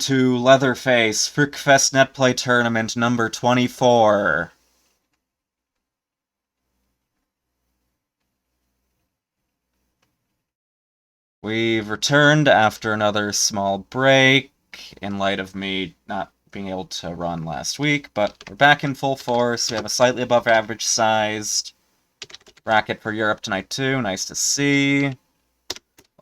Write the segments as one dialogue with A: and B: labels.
A: to Leatherface Fückfest Netplay Tournament number 24. We've returned after another small break, in light of me not being able to run last week, but we're back in full force. We have a slightly above average sized bracket for Europe tonight too, nice to see. A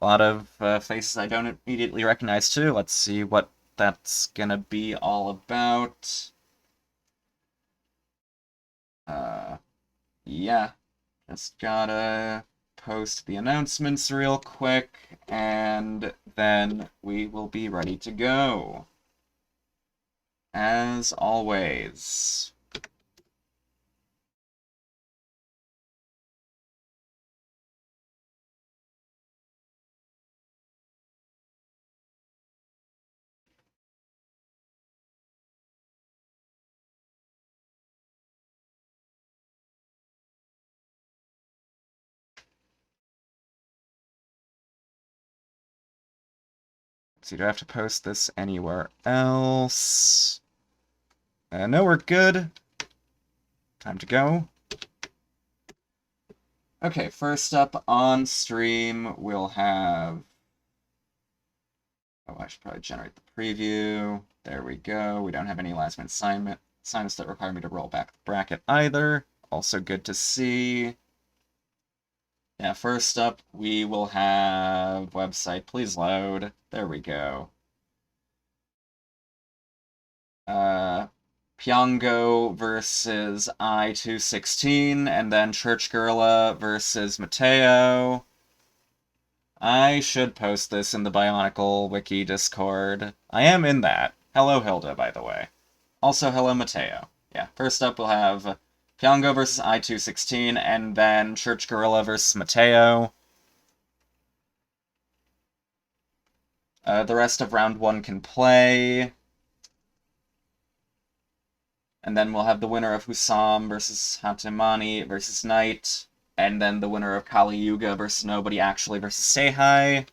A: lot of faces I don't immediately recognize too. Let's see what that's gonna be all about. Yeah, just gotta post the announcements real quick, and then we will be ready to go. As always. So do I have to post this anywhere else? No, we're good. Time to go. Okay, first up on stream, we'll have... Oh, I should probably generate the preview. There we go. We don't have any last-minute assignments that require me to roll back the bracket either. Also good to see. Yeah, first up, we will have website. Please load. There we go. Pyongo versus I-216, and then Church Gorilla versus Mateo. I should post this in the Bionicle Wiki Discord. I am in that. Hello, Hilda, by the way. Also, hello, Mateo. Yeah, first up we'll have Pyongo versus I-216, and then Church Gorilla versus Mateo. The rest of round one can play. And then we'll have the winner of Husam versus Hatemani versus Knight. And then the winner of Kali Yuga versus Nobody Actually versus Seihai.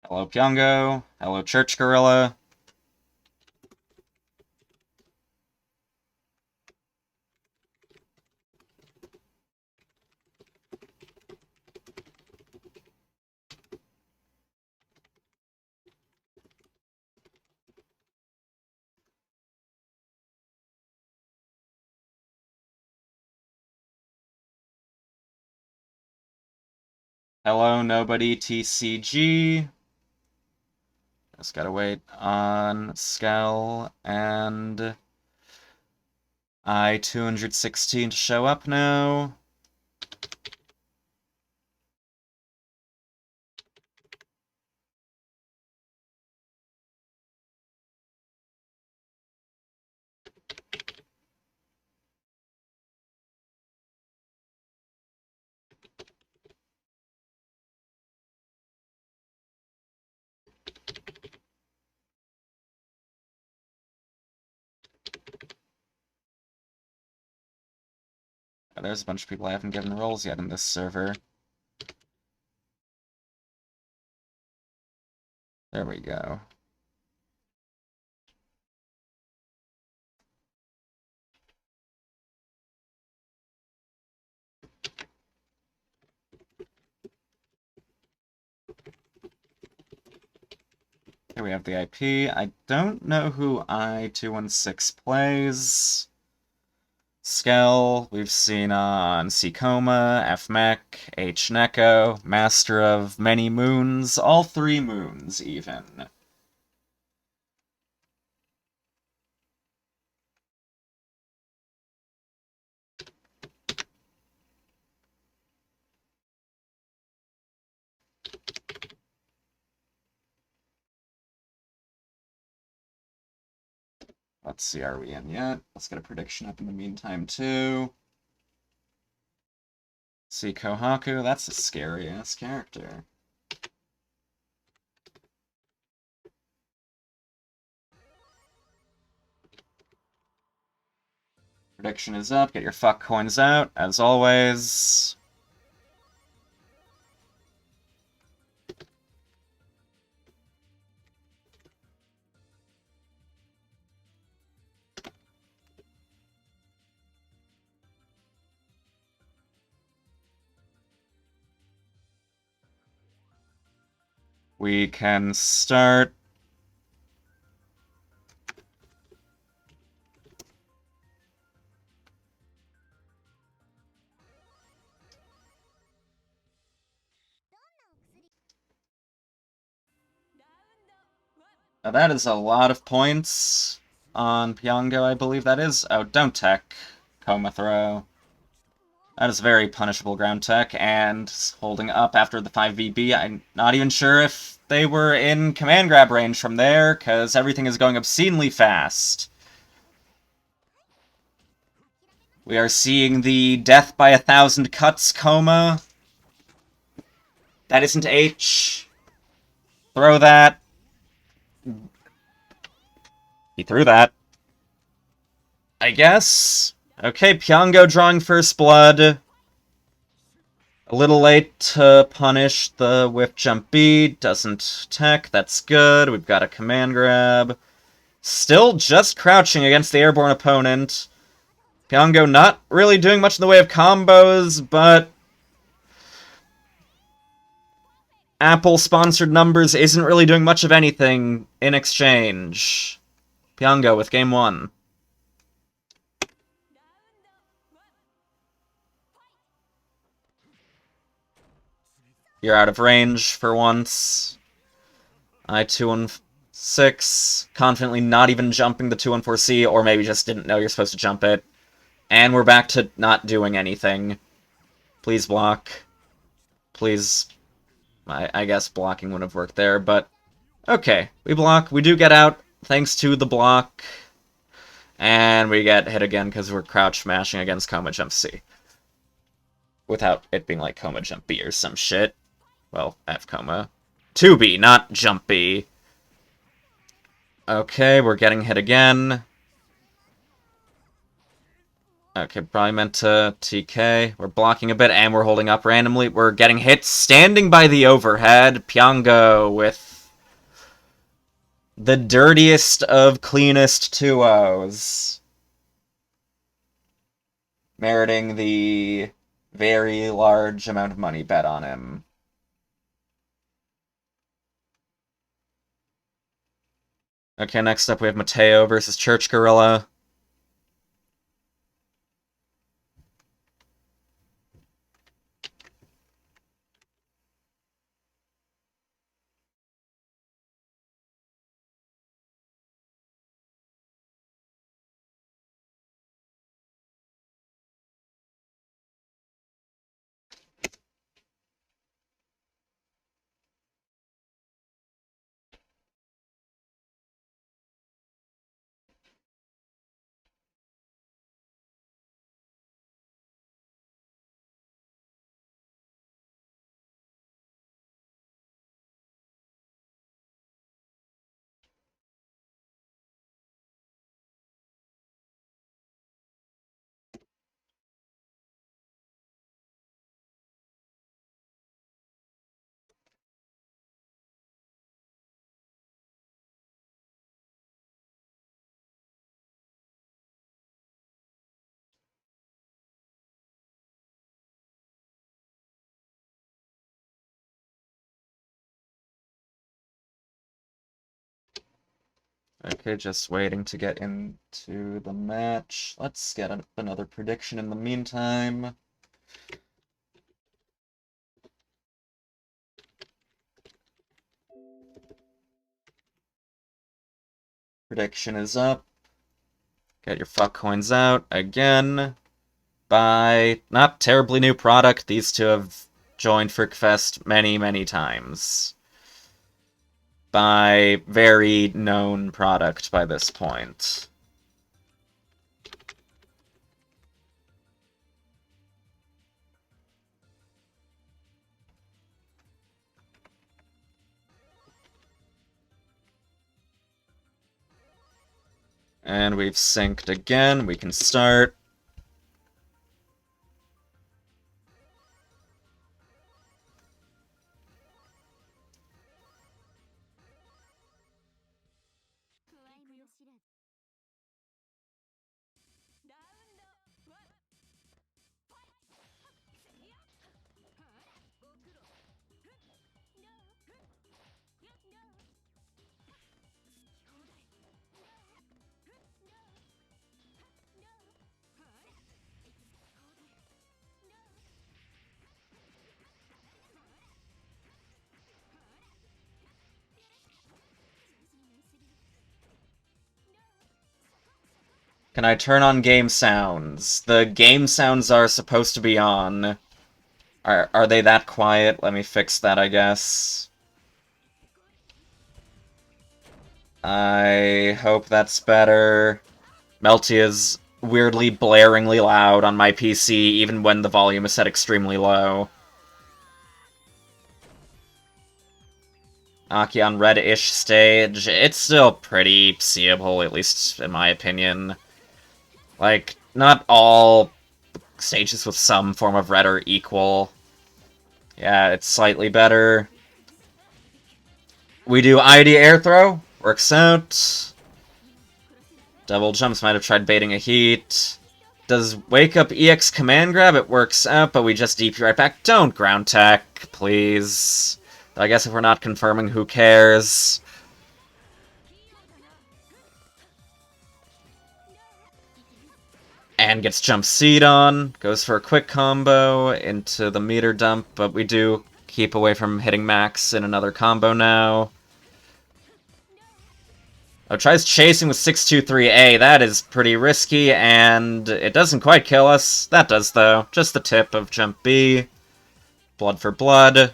A: Hello, Pyongo. Hello, Church Gorilla. Hello, Nobody TCG. Just gotta wait on Skell and I-216 to show up now. There's a bunch of people I haven't given roles yet in this server. There we go. Here we have the IP. I don't know who I-216 plays. Skell, we've seen on Seacoma, F-Mech, H-Neko, Master of Many Moons, all three moons, even. Let's see, are we in yet? Let's get a prediction up in the meantime, too. See, Kohaku, that's a scary-ass character. Prediction is up. Get your fuck coins out, as always. We can start. Now that is a lot of points on Pyongo, I believe that is. Oh, don't tech. Coma throw. That is very punishable ground tech, and holding up after the 5VB. I'm not even sure if they were in command grab range from there, because everything is going obscenely fast. We are seeing the death by 1,000 cuts coma. That isn't H. Throw that. He threw that. I guess. Okay, Pyongo drawing first blood. A little late to punish the whiff jump B. Doesn't tech. That's good. We've got a command grab. Still just crouching against the airborne opponent. Pyongo not really doing much in the way of combos, but Apple-sponsored numbers isn't really doing much of anything in exchange. Pyongo with game 1. You're out of range for once. I-216, confidently not even jumping the 214C, or maybe just didn't know you're supposed to jump it. And we're back to not doing anything. Please block. Please. I guess blocking would have worked there, but okay. We block. We do get out thanks to the block. And we get hit again because we're crouch mashing against Coma Jump C. Without it being like Coma Jump B or some shit. Well, F Coma. 2B, not Jump B. Okay, we're getting hit again. Okay, probably meant to TK. We're blocking a bit, and we're holding up randomly. We're getting hit standing by the overhead. Pyongo with the dirtiest of cleanest 2-0s. Meriting the very large amount of money bet on him. Okay, next up we have Mateo versus Church Gorilla. Okay, just waiting to get into the match. Let's get another prediction in the meantime. Prediction is up. Get your fuck coins out again. By not terribly new product. These two have joined Fückfest many, many times. By very known product by this point. And we've synced again. We can start. Can I turn on game sounds? The game sounds are supposed to be on. Are they that quiet? Let me fix that, I guess. I hope that's better. Melty is weirdly blaringly loud on my PC, even when the volume is set extremely low. Aki on red-ish stage, it's still pretty seeable, at least in my opinion. Like, not all stages with some form of red are equal. Yeah, it's slightly better. We do ID air throw, works out. Double jumps, might have tried baiting a heat. Does wake up EX command grab, it works out, but we just DP right back. Don't ground tech, please. I guess if we're not confirming, who cares? And gets jump seed on, goes for a quick combo into the meter dump, but we do keep away from hitting max in another combo now. Oh, tries chasing with 623A, that is pretty risky, and it doesn't quite kill us. That does, though. Just the tip of jump B. Blood for blood.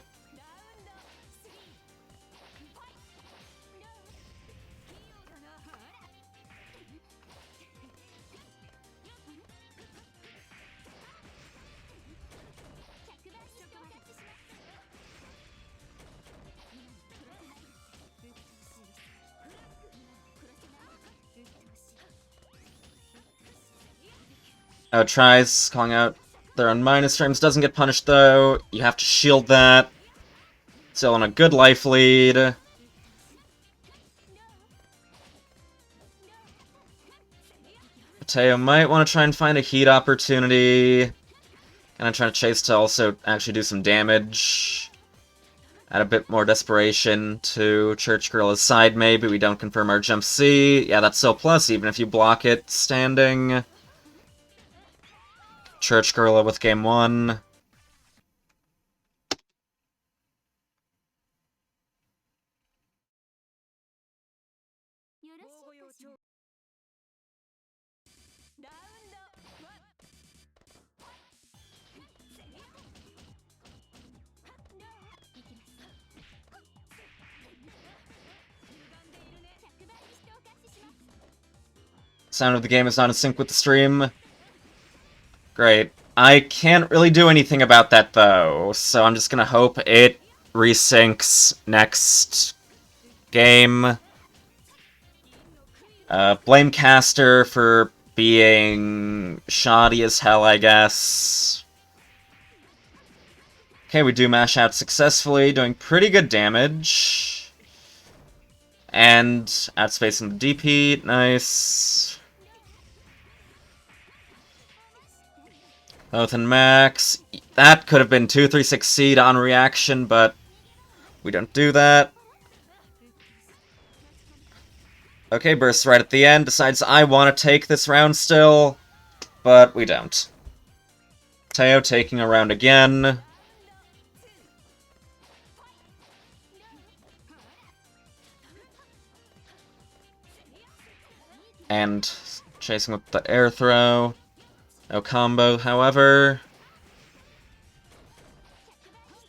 A: Oh, tries calling out their own minus frames. Doesn't get punished, though. You have to shield that. Still on a good life lead. Mateo might want to try and find a heat opportunity. Gonna try to chase to also actually do some damage. Add a bit more desperation to Church Gorilla's side, maybe. We don't confirm our jump C. Yeah, that's still plus, even if you block it standing. Church Gorilla with game 1. Sound of the game is not in sync with the stream. Great. I can't really do anything about that, though, so I'm just gonna hope it resyncs next game. Blame Caster for being shoddy as hell, I guess. Okay, we do mash out successfully, doing pretty good damage. And outspacing the DP, nice. Both in max. That could have been 2-3-6 seed on reaction, but we don't do that. Okay, bursts right at the end, decides I want to take this round still, but we don't. Teo taking a round again. And chasing with the air throw. No combo, however.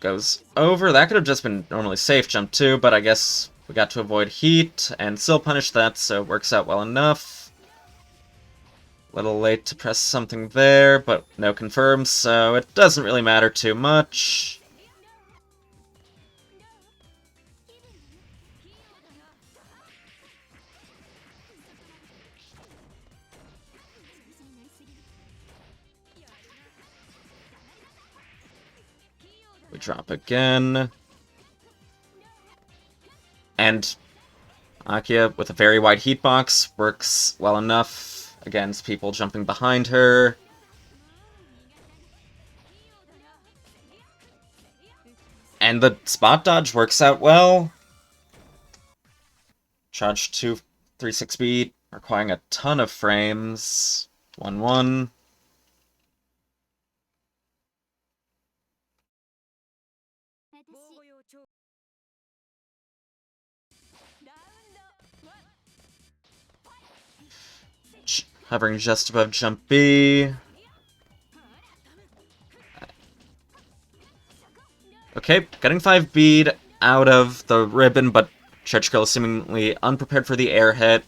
A: Goes over. That could have just been normally safe jump too, but I guess we got to avoid heat and still punish that, so it works out well enough. Little late to press something there, but no confirms, so it doesn't really matter too much. We drop again. And Akia, with a very wide hitbox, works well enough against people jumping behind her. And the spot dodge works out well. Charge 2-3-6 speed, requiring a ton of frames. 1-1. Hovering just above jump B. Okay, getting 5 bead out of the ribbon, but Church Girl is seemingly unprepared for the air hit.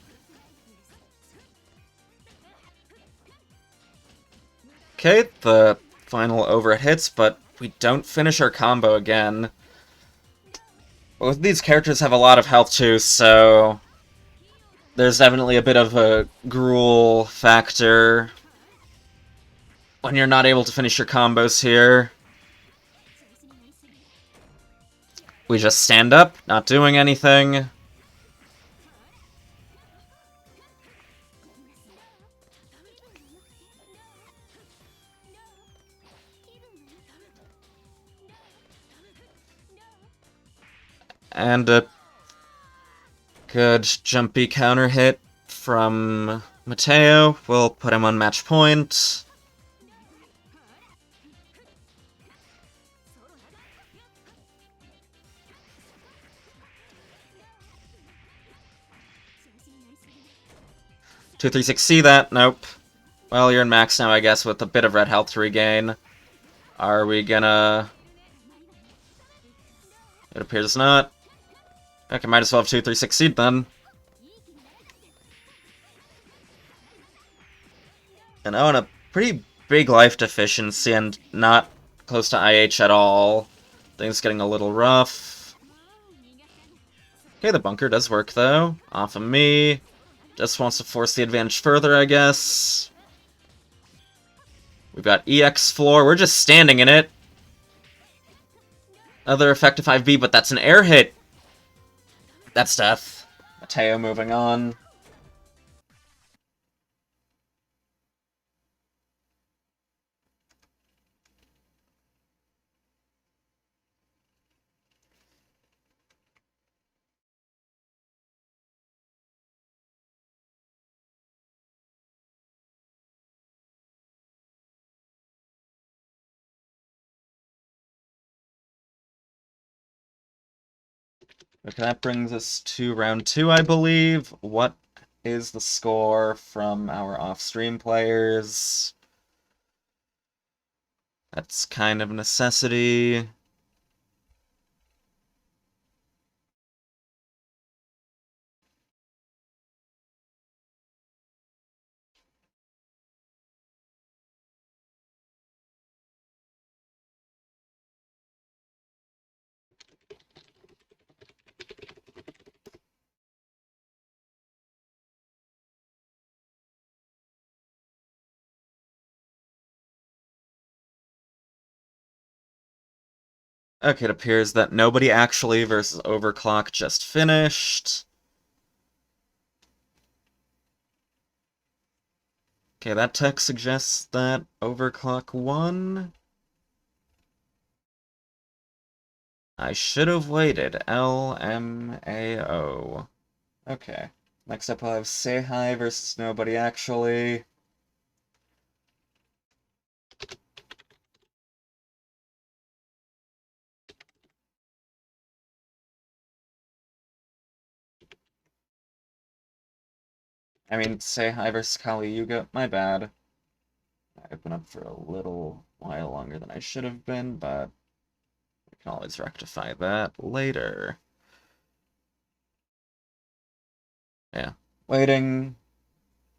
A: Okay, the final overhead hits, but we don't finish our combo again. Both of these characters have a lot of health too, so there's definitely a bit of a gruel factor when you're not able to finish your combos here. We just stand up, not doing anything. And a good jumpy counter hit from Mateo will put him on match point. Two, 3, 6, see that? Nope. Well, you're in max now, I guess, with a bit of red health to regain. Are we gonna... It appears not. Okay, might as well have 2, 3, 6 seed then. And oh, and a pretty big life deficiency and not close to IH at all. Things getting a little rough. Okay, the bunker does work though. Off of me. Just wants to force the advantage further, I guess. We've got EX floor. We're just standing in it. Another effective 5B, but that's an air hit. That's death. Mateo moving on. Okay, that brings us to round 2, I believe. What is the score from our off-stream players? That's kind of a necessity. Okay, it appears that Nobody Actually versus Overclock just finished. Okay, that text suggests that Overclock won. I should have waited. LMAO. Okay. Next up, we'll have Say Hi versus Nobody Actually. I mean, Say Hi versus Kali Yuga. My bad. I've been up for a little while longer than I should have been, but we can always rectify that later. Yeah. Waiting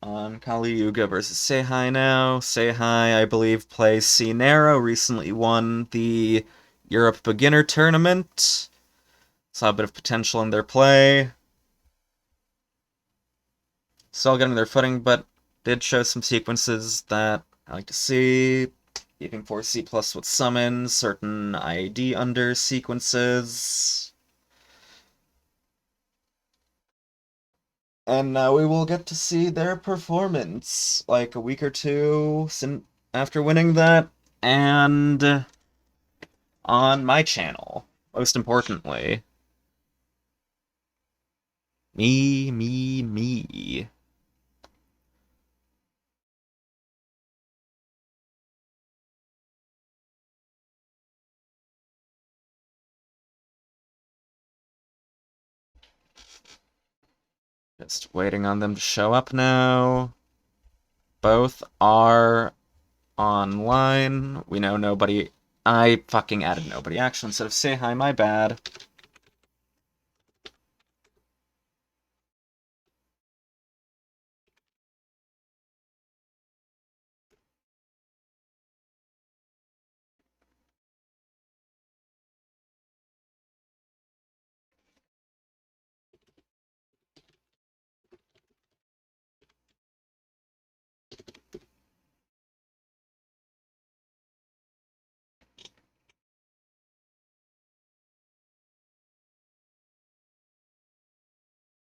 A: on Kali Yuga versus Say Hi now. Say Hi, I believe, plays Cinero, recently won the Europe Beginner Tournament. Saw a bit of potential in their play. Still getting their footing, but did show some sequences that I like to see. Keeping 4C plus with summons, certain IAD under sequences. And now we will get to see their performance, like a week or two after winning that, and on my channel, most importantly. Me. Just waiting on them to show up now. Both are online. We know nobody... I fucking added nobody action instead of say hi, my bad.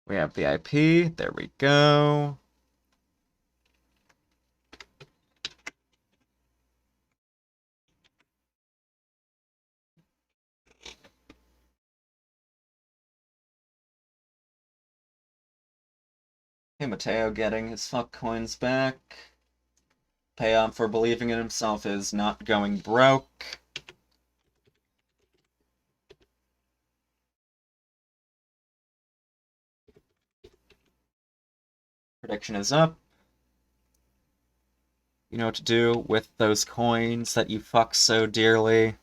A: We have VIP. There we go. Hey, Mateo getting his fuck coins back. Payoff for believing in himself is not going broke. Prediction is up. You know what to do with those coins that you fuck so dearly.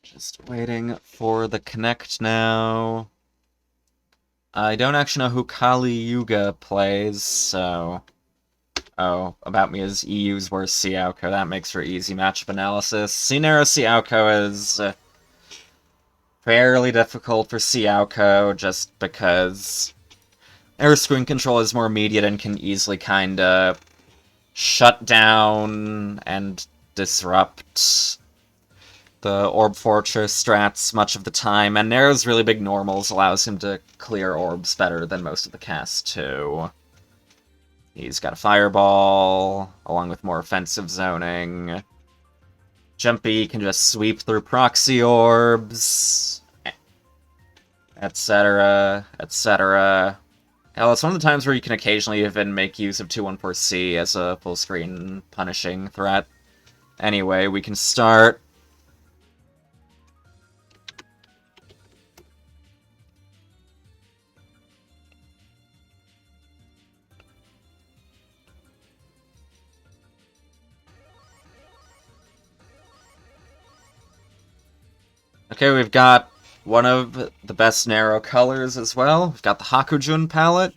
A: Just waiting for the connect now. I don't actually know who Kali Yuga plays, so... Oh, about me is EU's worst Siauko. That makes for easy matchup analysis. Sinero Siauko is fairly difficult for Siauko, just because air screen control is more immediate and can easily kinda shut down and disrupt the Orb Fortress strats much of the time, and Nero's really big normals allows him to clear orbs better than most of the cast, too. He's got a Fireball, along with more offensive zoning. Jumpy can just sweep through proxy orbs, etc., etc. Hell, it's one of the times where you can occasionally even make use of 214C as a full-screen punishing threat. Anyway, we can start. Okay, we've got one of the best Nero colors as well. We've got the Hakujun palette.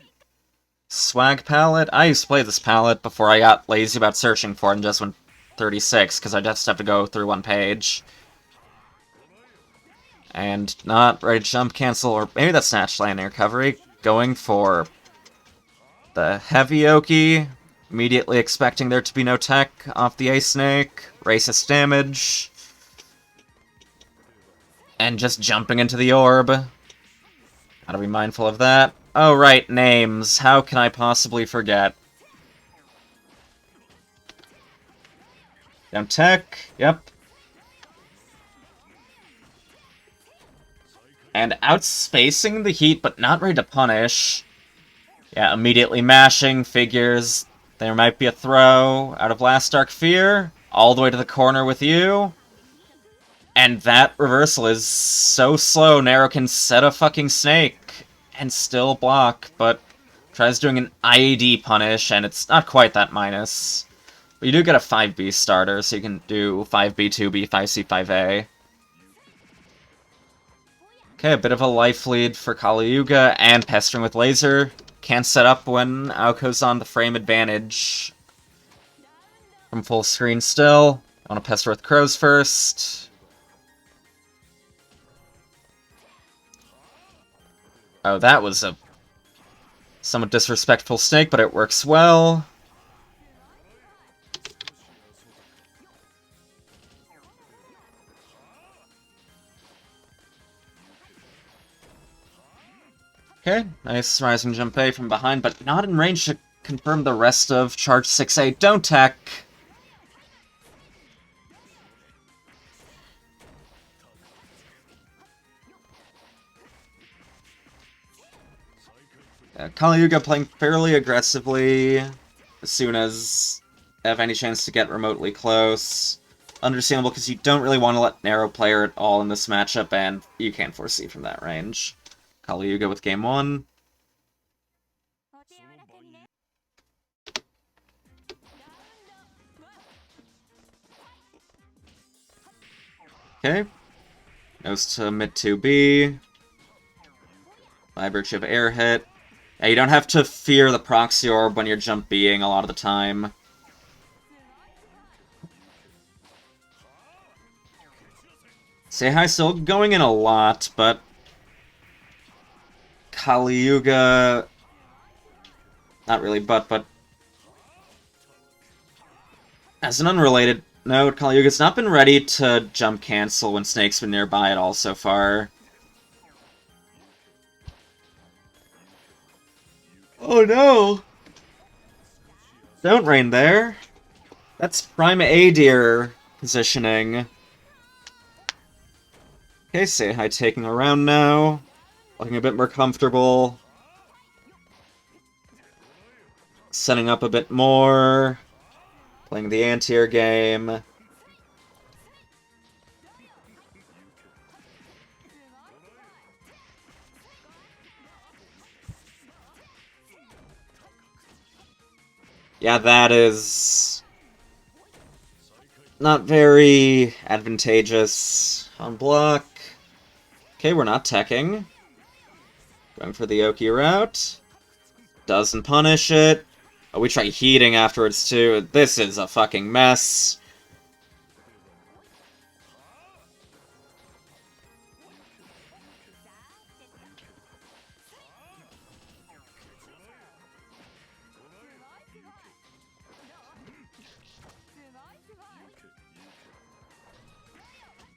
A: Swag palette. I used to play this palette before I got lazy about searching for it and just went 36, because I just have to go through one page. And not ready to jump cancel, or maybe that's Snatch Landing Recovery. Going for the Heavy Oki. Immediately expecting there to be no tech off the Ace Snake. Racist damage. And just jumping into the orb. Gotta be mindful of that. Oh, right, names. How can I possibly forget? Down tech. Yep. And outspacing the heat, but not ready to punish. Yeah, immediately mashing, figures there might be a throw out of Last Dark Fear, all the way to the corner with you. And that reversal is so slow, Nero can set a fucking snake and still block, but Tries doing an IAD punish, and it's not quite that minus. But you do get a 5B starter, so you can do 5B, 2B, 5C, 5A. Okay, a bit of a life lead for Kali Yuga, and pestering with laser. Can't set up when Aoko's on the frame advantage. From full screen still. I want to pester with crows first. Oh, that was a somewhat disrespectful snake, but it works well. Okay, nice rising jump A from behind, but not in range to confirm the rest of charge 6A. Don't tech. Kali Yuga playing fairly aggressively as soon as they have any chance to get remotely close. Understandable, because you don't really want to let narrow player at all in this matchup, and you can't foresee from that range. Kali Yuga with game 1. Okay. Goes to mid 2B. By virtue of air hit. Yeah, you don't have to fear the proxy orb when you're jump B'ing a lot of the time. Seihai still going in a lot, but Kali Yuga... Not really, but... As an unrelated note, Kali Yuga's not been ready to jump cancel when Snake's been nearby at all so far. Oh no! Don't rain there. That's prime A deer positioning. Okay, Seihai taking a round now. Looking a bit more comfortable. Setting up a bit more. Playing the anti-air game. Yeah, that is not very advantageous on block. Okay, we're not teching. Going for the Oki route. Doesn't punish it. Oh, we try heating afterwards too. This is a fucking mess.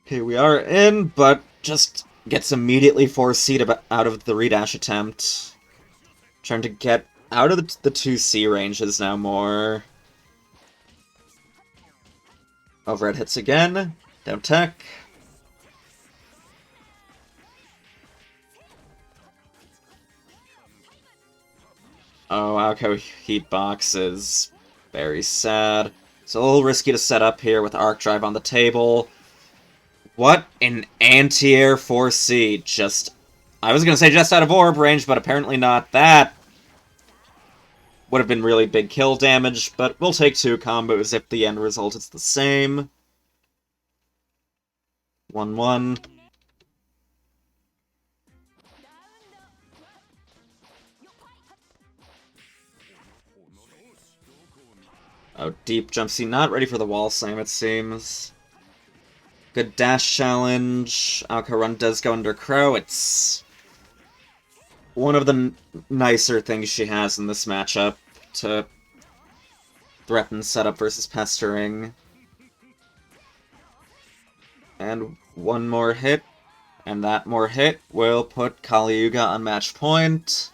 A: Okay, we are in, but just gets immediately 4C'd out of the redash attempt. Trying to get out of the 2C ranges now more. Overhead hits again. Down tech. Oh, Aoko Heatbox is very sad. It's a little risky to set up here with Arc Drive on the table. What an anti-air 4C. Just... I was gonna say just out of orb range, but apparently not. That would have been really big kill damage, but we'll take 2 combos if the end result is the same. 1-1. Oh, deep jump C, not ready for the wall slam, it seems. Good dash challenge. Aoko run does go under Crow. It's one of the nicer things she has in this matchup to threaten setup versus pestering. And one more hit, and that more hit will put Kali Yuga on match point.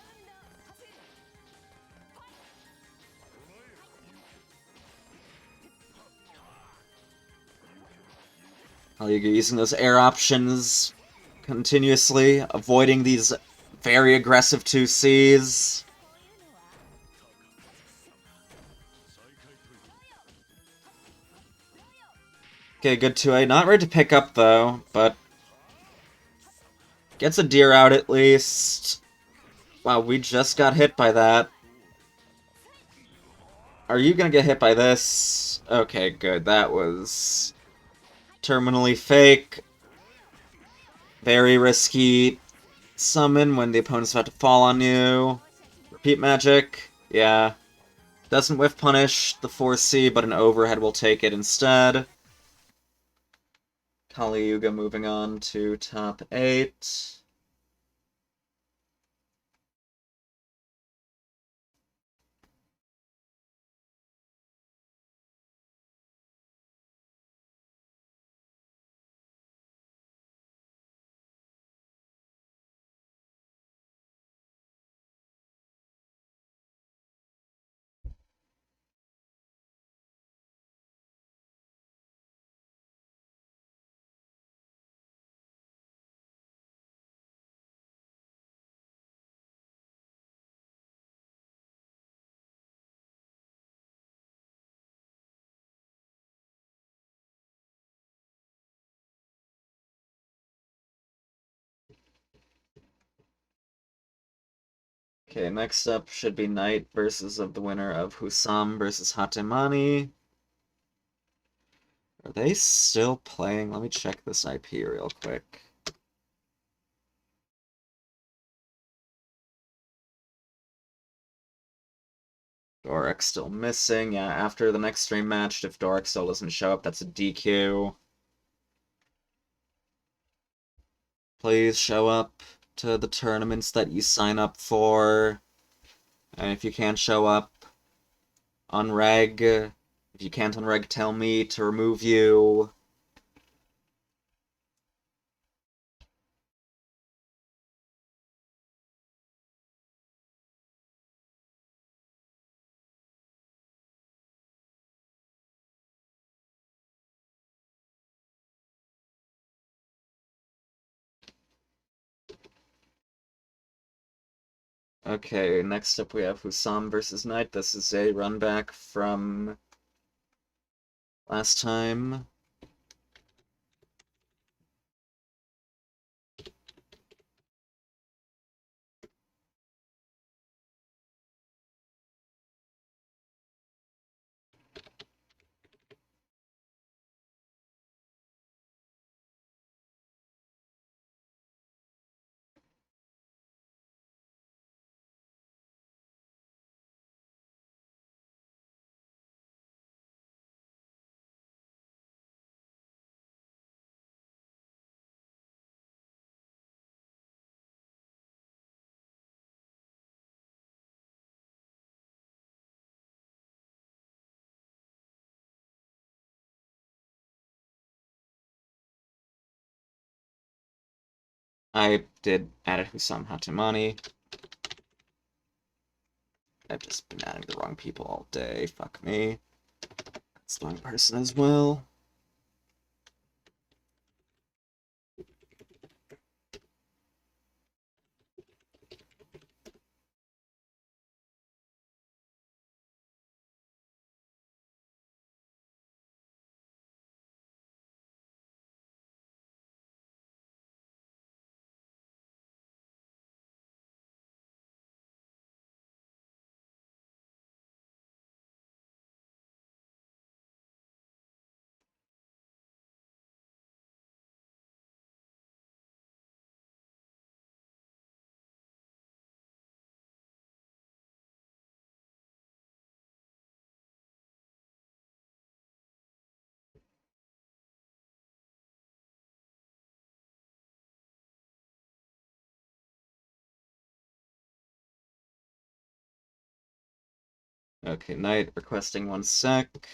A: Kali Yuga using those air options continuously, avoiding these very aggressive 2Cs. Okay, good 2A. Not ready to pick up, though, but gets a deer out at least. Wow, we just got hit by that. Are you gonna get hit by this? Okay, good. That was terminally fake. Very risky summon when the opponent's about to fall on you. Repeat magic. Yeah. Doesn't whiff punish the 4C, but an overhead will take it instead. Kali Yuga moving on to top 8. Okay, next up should be Knight versus of the winner of Husam versus Hatemani. Are they still playing? Let me check this IP real quick. Doric still missing. Yeah, after the next stream match, if Doric still doesn't show up, that's a DQ. Please show up to the tournaments that you sign up for. And if you can't show up, unreg. If you can't unreg, tell me to remove you. Okay, next up we have Husam versus Knight. This is a run back from last time. I did add Husam Hatemani. I've just been adding the wrong people all day. Fuck me. It's the wrong person as well. Okay, Knight requesting 1 sec.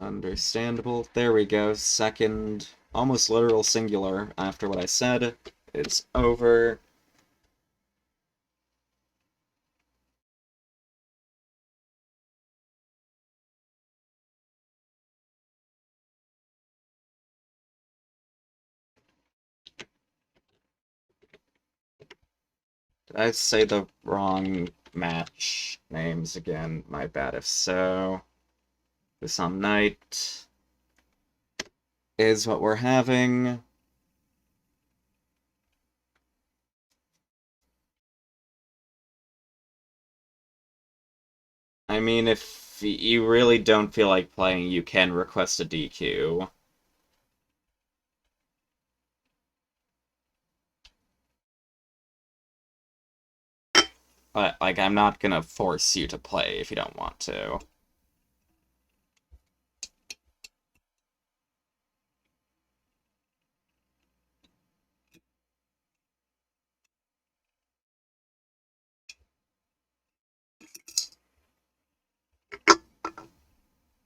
A: Understandable. There we go. Second, almost literal singular after what I said. It's over. Did I say the wrong match names again? My bad if so. Husam Knight is what we're having. I mean, if you really don't feel like playing, you can request a DQ. But, like, I'm not gonna force you to play if you don't want to.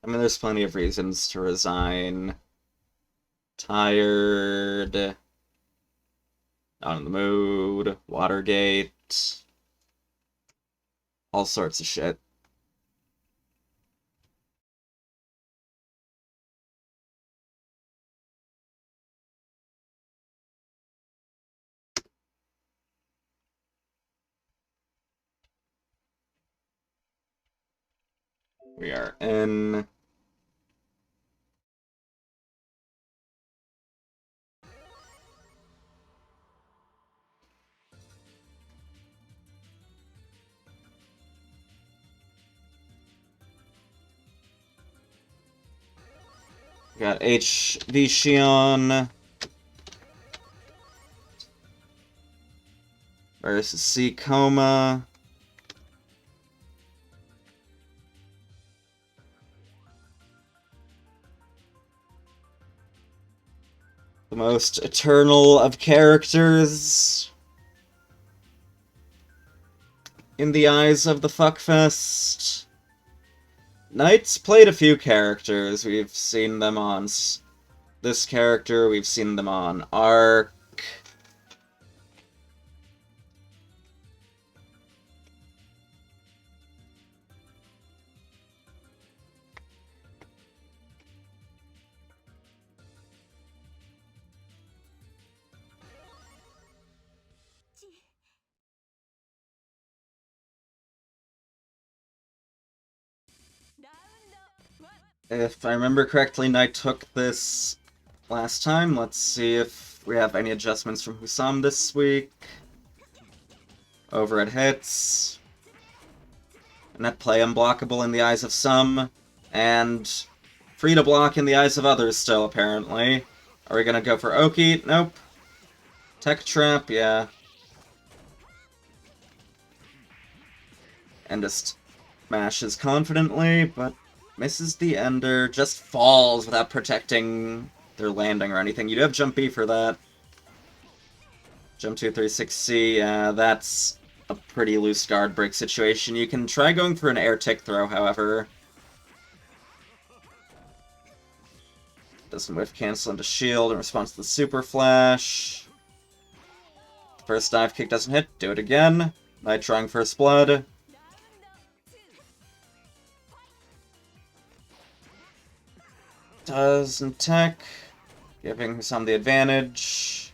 A: I mean, there's plenty of reasons to resign. Tired, not in the mood, Watergate, all sorts of shit. We are in. We got HV Shion versus C Coma. The most eternal of characters in the eyes of the Fuckfest. Knight's played a few characters. We've seen them on this character, we've seen them on Arc. If I remember correctly, Knight took this last time. Let's see if we have any adjustments from Husam this week. Overhead hits. Netplay unblockable in the eyes of some, and free to block in the eyes of others still, apparently. Are we gonna go for Oki? Nope. Tech Trap, yeah. And just mashes confidently, but misses the Ender, just falls without protecting their landing or anything. You do have Jump B for that. Jump 236C, yeah, that's a pretty loose guard break situation. You can try going for an air tick throw, however. Doesn't whiff cancel into shield in response to the Super Flash. First dive kick doesn't hit, do it again. Knight trying First Blood. Doesn't tech, giving Husam the advantage.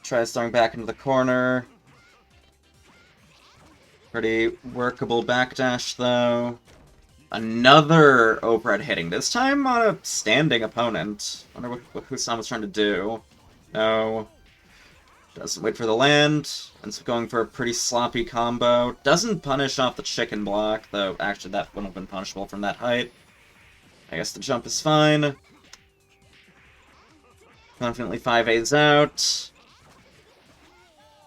A: Tries throwing back into the corner. Pretty workable backdash, though. Another overhead hitting, this time on a standing opponent. Wonder what Husam was trying to do. No. Doesn't wait for the land. Ends up going for a pretty sloppy combo. Doesn't punish off the chicken block, though actually that wouldn't have been punishable from that height. I guess the jump is fine. Confidently 5A's out.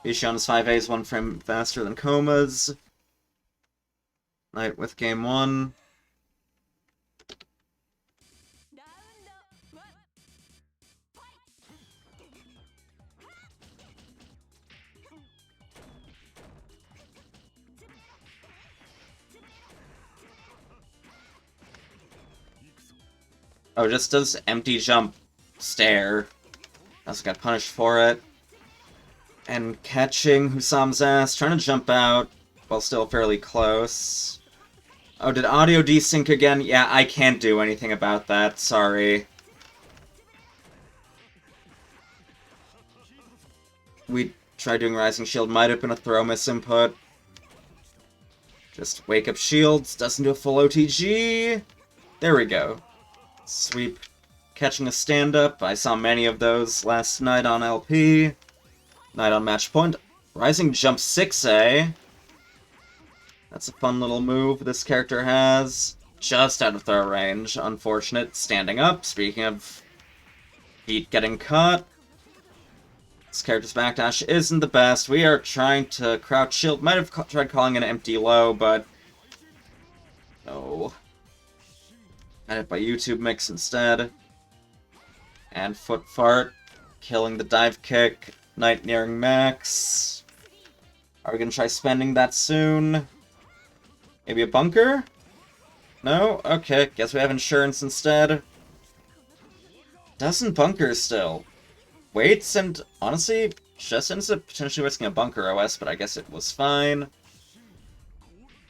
A: Bishion's 5A's one frame faster than Coma's. Knight with game 1. Oh, just does empty jump stare. Also got punished for it. And catching Husam's ass, trying to jump out while still fairly close. Oh, did audio desync again? Yeah, I can't do anything about that, sorry. We tried doing Rising Shield, might have been a throw miss input. Just wake up shields, doesn't do a full OTG. There we go. Sweep. Catching a stand-up, I saw many of those last night on LP. Night on match point. Rising jump 6A. That's a fun little move this character has. Just out of throw range. Unfortunate. Standing up. Speaking of feet getting caught. This character's backdash isn't the best. We are trying to crouch shield. Might have tried calling an empty low, but... no. Got hit by YouTube mix instead. And foot fart. Killing the dive kick. Knight nearing max. Are we gonna try spending that soon? Maybe a bunker? No? Okay, guess we have insurance instead. Doesn't bunker still. Waits and, honestly, just ends up potentially risking a bunker OS, but I guess it was fine.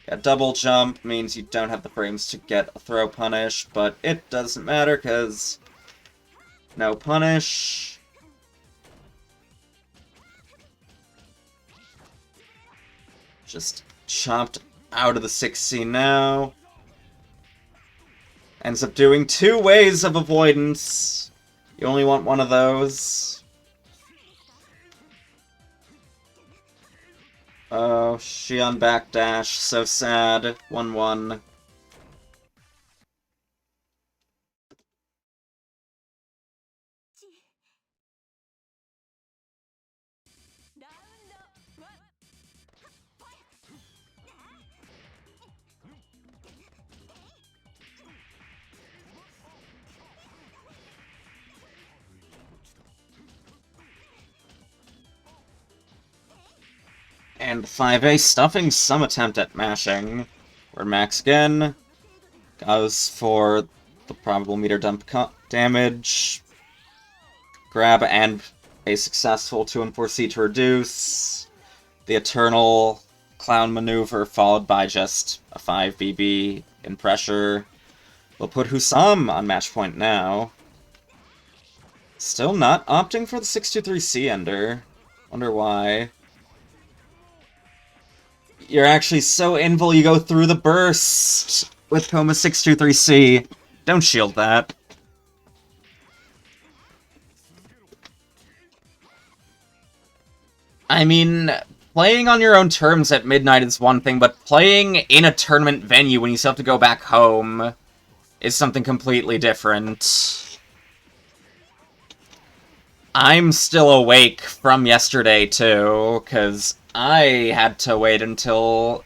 A: Yeah, double jump means you don't have the frames to get a throw punish, but it doesn't matter, because no punish. Just chopped out of the 6C now. Ends up doing 2 ways of avoidance. You only want one of those. Oh, Shion backdash. So sad. 1-1. And 5A stuffing some attempt at mashing. Where Max again goes for the probable meter dump damage. Grab and a successful 2 and 4C to reduce. The eternal clown maneuver followed by just a 5 BB in pressure. We'll put Husam on match point now. Still not opting for the 623C ender. Wonder why. You're actually so invul you go through the burst with Coma 623C. Don't shield that. I mean, playing on your own terms at midnight is one thing, but playing in a tournament venue when you still have to go back home is something completely different. I'm still awake from yesterday, too, because I had to wait until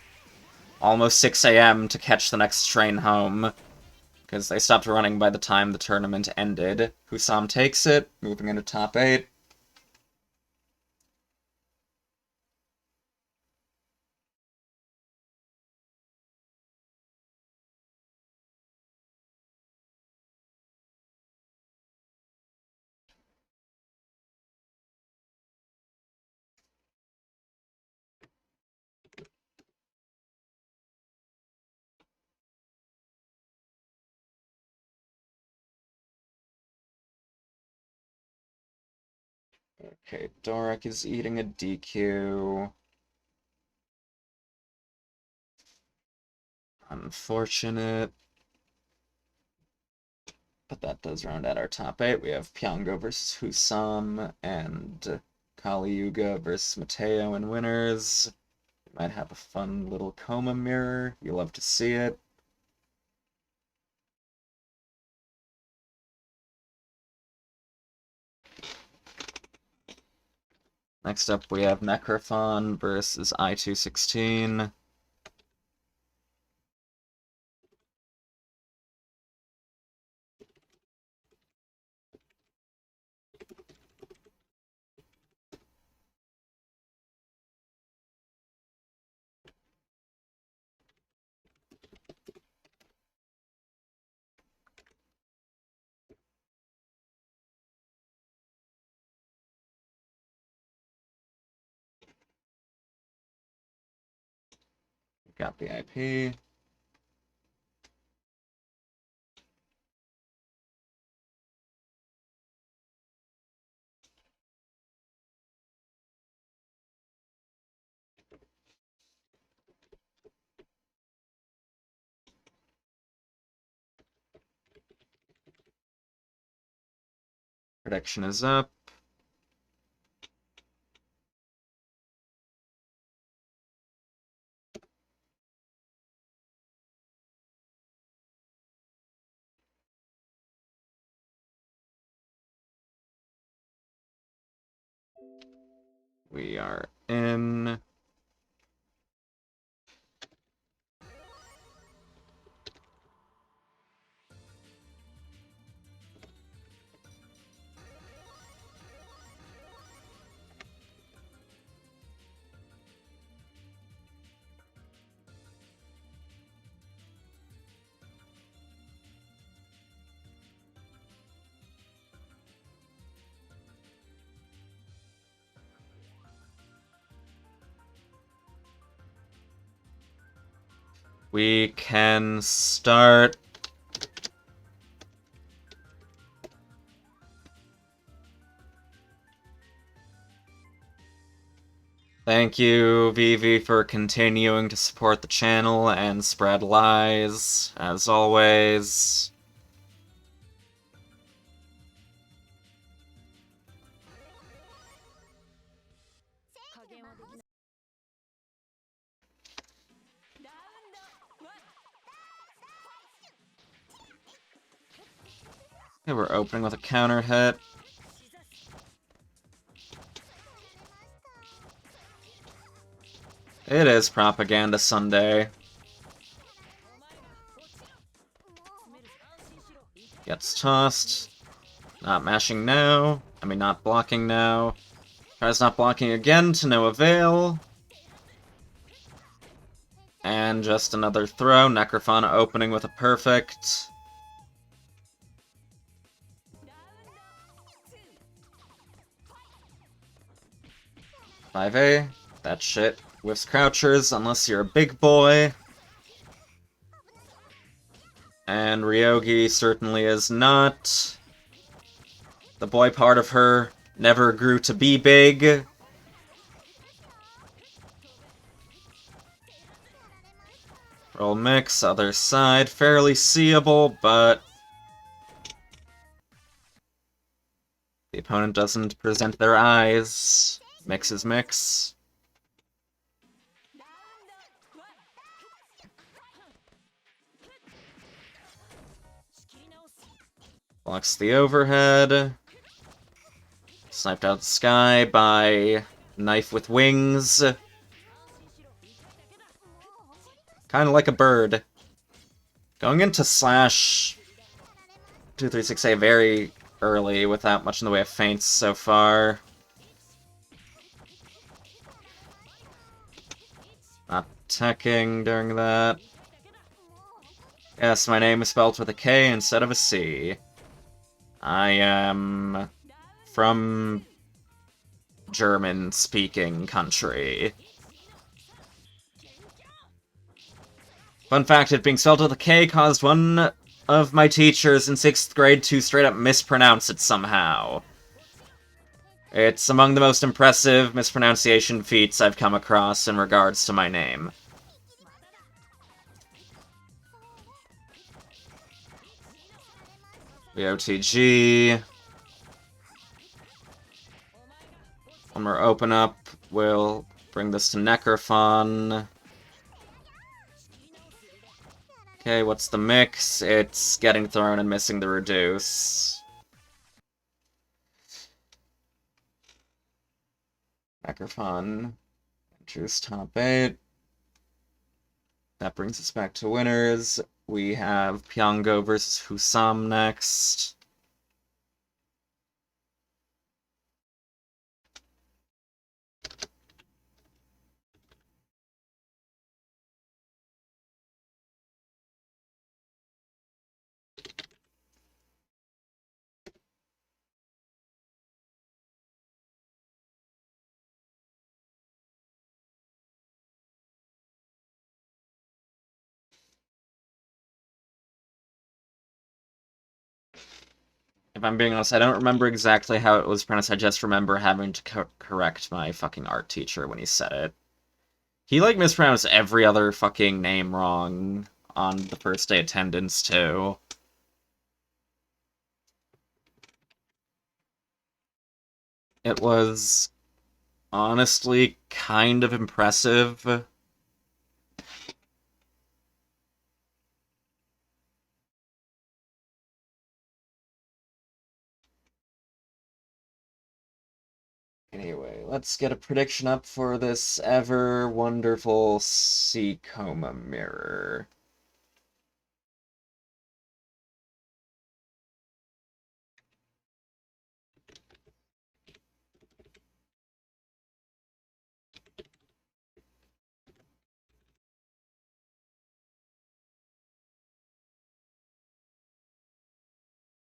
A: almost 6 a.m. to catch the next train home, because they stopped running by the time the tournament ended. Husam takes it, moving into top 8. Okay, Dorek is eating a DQ. Unfortunate. But that does round out our top 8. We have Pyongo versus Husam and Kali Yuga versus Mateo in winners. We might have a fun little coma mirror. You love to see it. Next up, we have Necrophon versus I-216. Got the IP. Prediction is up. We are in. We can start. Thank you, Vivi, for continuing to support the channel and spread lies, as always. Okay, we're opening with a counter hit. It is Propaganda Sunday. Gets tossed. Not mashing now. I mean, not blocking now. Tries not blocking again to no avail. And just another throw. Necrophana opening with a perfect. "5A. That shit whiffs crouchers unless you're a big boy. And Ryogi certainly is not. The boy part of her never grew to be big. Roll mix, other side, fairly seeable, but the opponent doesn't present their eyes. Mix is mix. Blocks the overhead. Sniped out the sky by knife with wings. Kind of like a bird. Going into slash 236A very early without much in the way of feints so far. Not teching during that. Yes, my name is spelled with a K instead of a C. I am from German-speaking country. Fun fact, it being spelled with a K caused one of my teachers in 6th grade to straight up mispronounce it somehow. It's among the most impressive mispronunciation feats I've come across in regards to my name. The OTG. One more open up. We'll bring this to Necrophon. Okay, what's the mix? It's getting thrown and missing the reduce. Necrophon enters top 8. That brings us back to winners. We have Pyongo versus Husam next. If I'm being honest, I don't remember exactly how it was pronounced. I just remember having to correct my fucking art teacher when he said it. He, like, mispronounced every other fucking name wrong on the first day attendance, too. It was honestly kind of impressive. Anyway, let's get a prediction up for this ever wonderful sea coma mirror.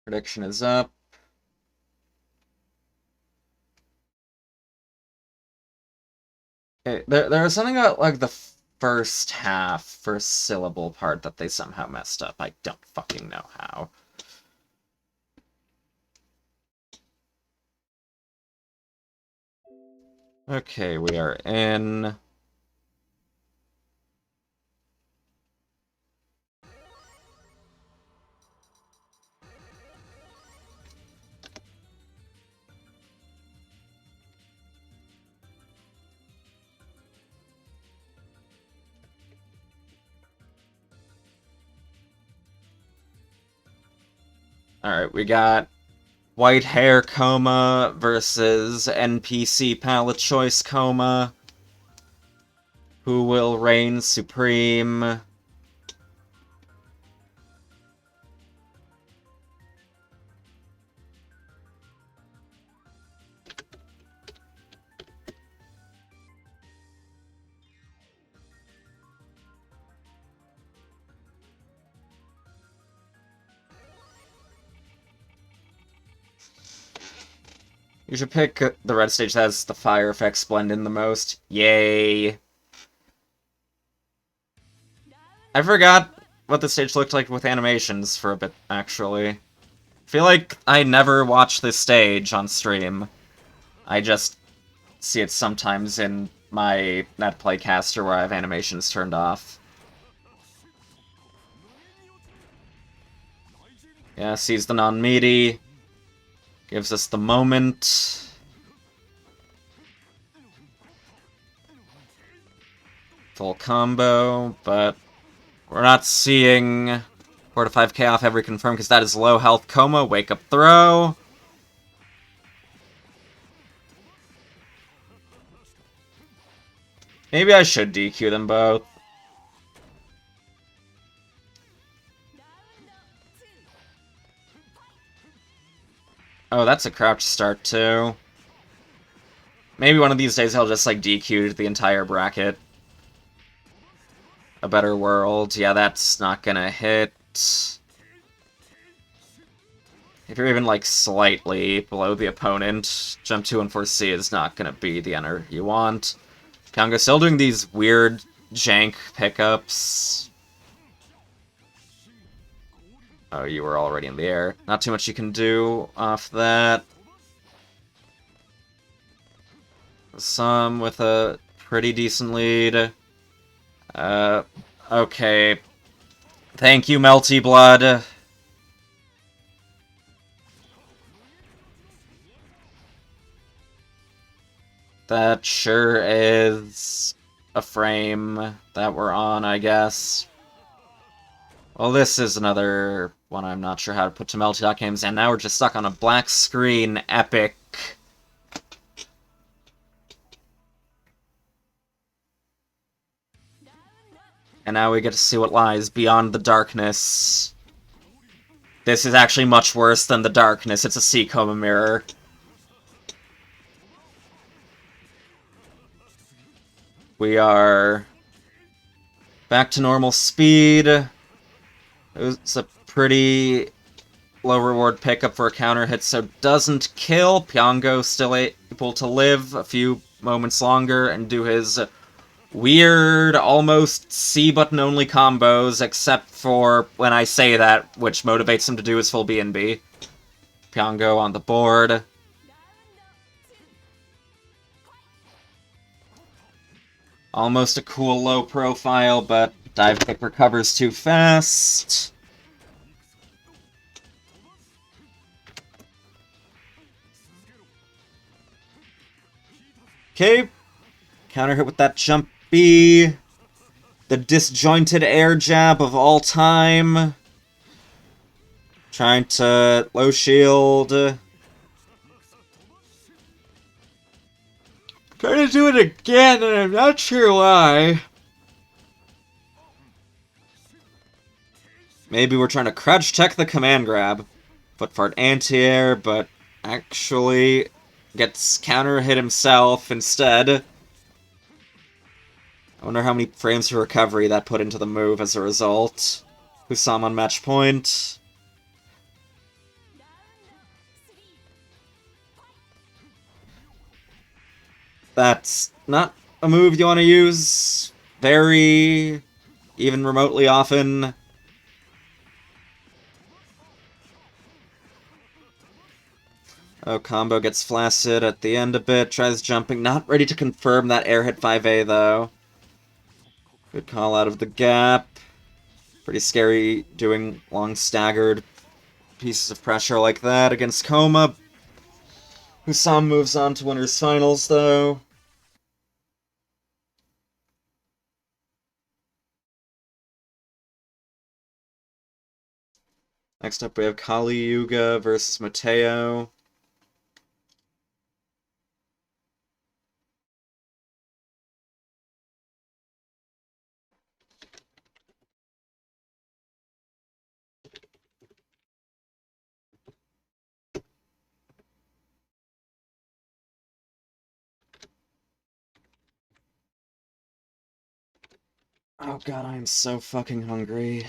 A: Prediction is up. Okay, there was something about, like, the first syllable part that they somehow messed up. I don't fucking know how. Okay, we are in. Alright, we got White Hair Coma versus NPC Palette Choice Coma. Who will reign supreme? You should pick the red stage that has the fire effects blend in the most. Yay! I forgot what the stage looked like with animations for a bit, actually. I feel like I never watch this stage on stream. I just see it sometimes in my Netplay caster where I have animations turned off. Yeah, sees the non-meaty. Gives us the moment. Full combo, but we're not seeing 4 to 5k off every confirm because that is low health coma. Wake up throw. Maybe I should DQ them both. Oh, that's a crouch start too. Maybe one of these days I'll just like DQ the entire bracket. A better world. Yeah, that's not gonna hit. If you're even like slightly below the opponent, jump 2 and 4C is not gonna be the enter you want. Pyongo's still doing these weird jank pickups. Oh, you were already in the air. Not too much you can do off that. Some with a pretty decent lead. Okay. Thank you, Melty Blood. That sure is a frame that we're on, I guess. Well, this is another one I'm not sure how to put to Melty.games, and now we're just stuck on a black screen epic. And now we get to see what lies beyond the darkness. This is actually much worse than the darkness. It's a sea coma mirror. We are back to normal speed. It's a pretty low reward pickup for a counter hit, so doesn't kill. Pyongo still able to live a few moments longer and do his weird, almost C-button only combos, except for when I say that, which motivates him to do his full B&B. Pyongo on the board. Almost a cool low profile, but dive kick recovers too fast. Okay. Counter hit with that jump B. The disjointed air jab of all time. Trying to low shield. Trying to do it again, and I'm not sure why. Maybe we're trying to crouch tech the command grab. Foot fart anti-air, but actually gets counter hit himself instead. I wonder how many frames of recovery that put into the move as a result. Husam on match point. That's not a move you want to use very, even remotely often. Oh, combo gets flaccid at the end a bit, tries jumping, not ready to confirm that air hit 5A though. Good call out of the gap. Pretty scary doing long staggered pieces of pressure like that against Koma. Husam moves on to winners finals though. Next up we have Kali Yuga versus Mateo. Oh god, I am so fucking hungry.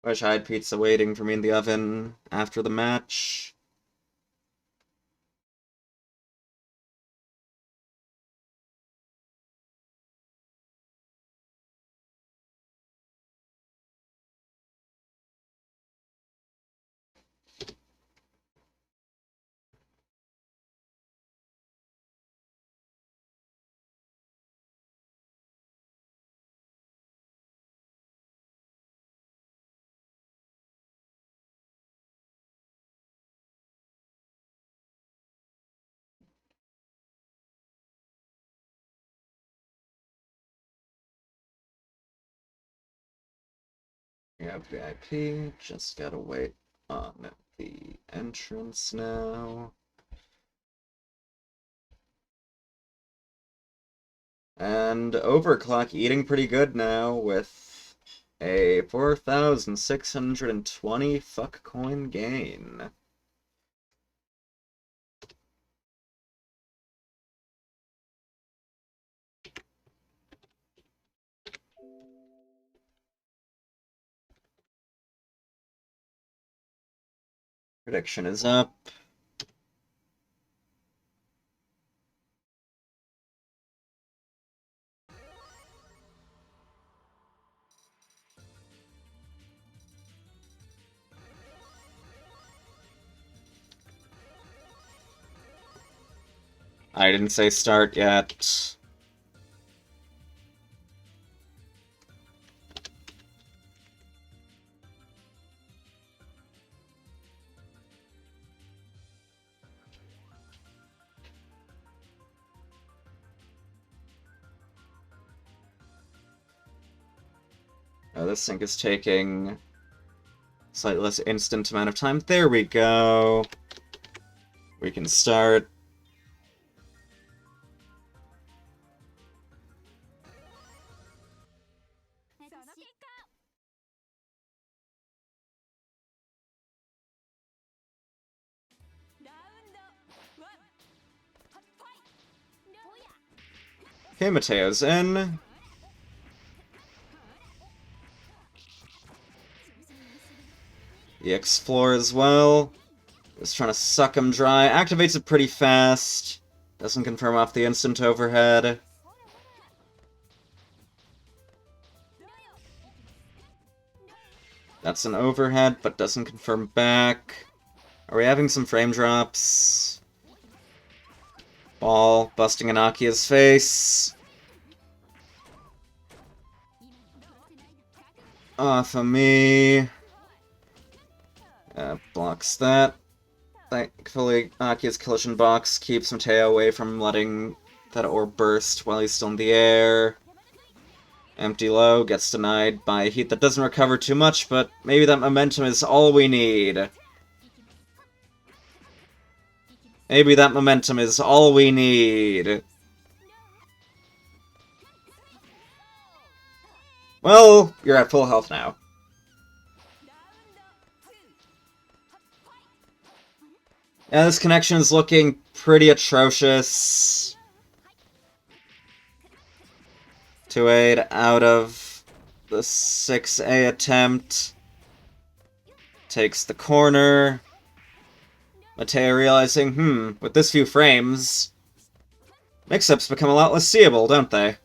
A: Wish I had pizza waiting for me in the oven after the match. We have VIP, just gotta wait on the entrance now. And Overclock eating pretty good now with a 4,620 fuck coin gain. Prediction is up. I didn't say start yet. This sync is taking slightly less instant amount of time. There we go. We can start. Okay, Mateo's in. The explore as well. Just trying to suck him dry. Activates it pretty fast. Doesn't confirm off the instant overhead. That's an overhead, but doesn't confirm back. Are we having some frame drops? Ball busting Inakia's face. off of me. Blocks that. Thankfully, Aki's collision box keeps Mateo away from letting that orb burst while he's still in the air. Empty low gets denied by a heat that doesn't recover too much, but maybe that momentum is all we need. Maybe that momentum is all we need. Well, you're at full health now. Yeah, this connection is looking pretty atrocious. 2-8 out of the 6A attempt. Takes the corner. Mateo realizing, with this few frames, mix-ups become a lot less seeable, don't they?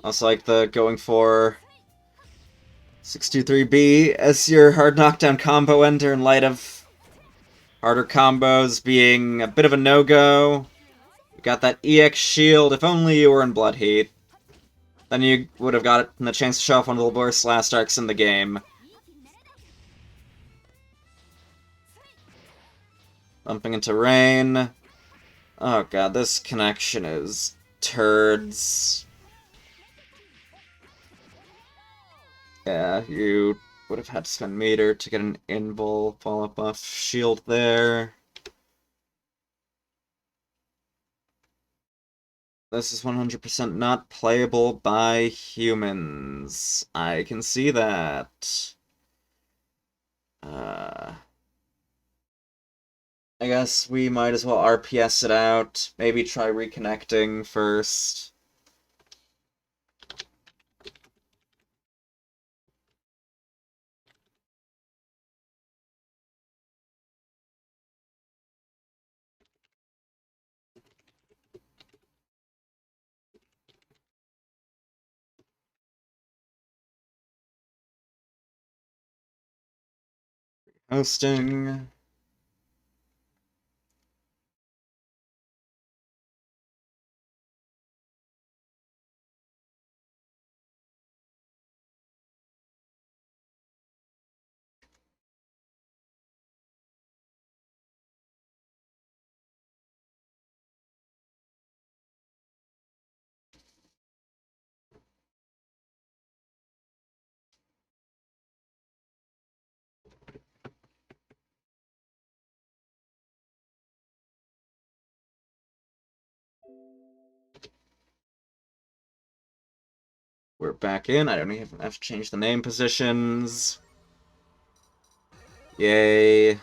A: Also like the going for 623B as your hard knockdown combo ender in light of harder combos being a bit of a no-go. You got that EX shield, if only you were in Blood Heat. Then you would have gotten a chance to show off one of the worst last arcs in the game. Bumping into Rain. Oh god, this connection is turds. Yeah, you would have had to spend meter to get an invul follow-up buff shield there. This is 100% not playable by humans. I can see that. I guess we might as well RPS it out. Maybe try reconnecting first. Hosting. We're back in. I don't even have to change the name positions. Yay.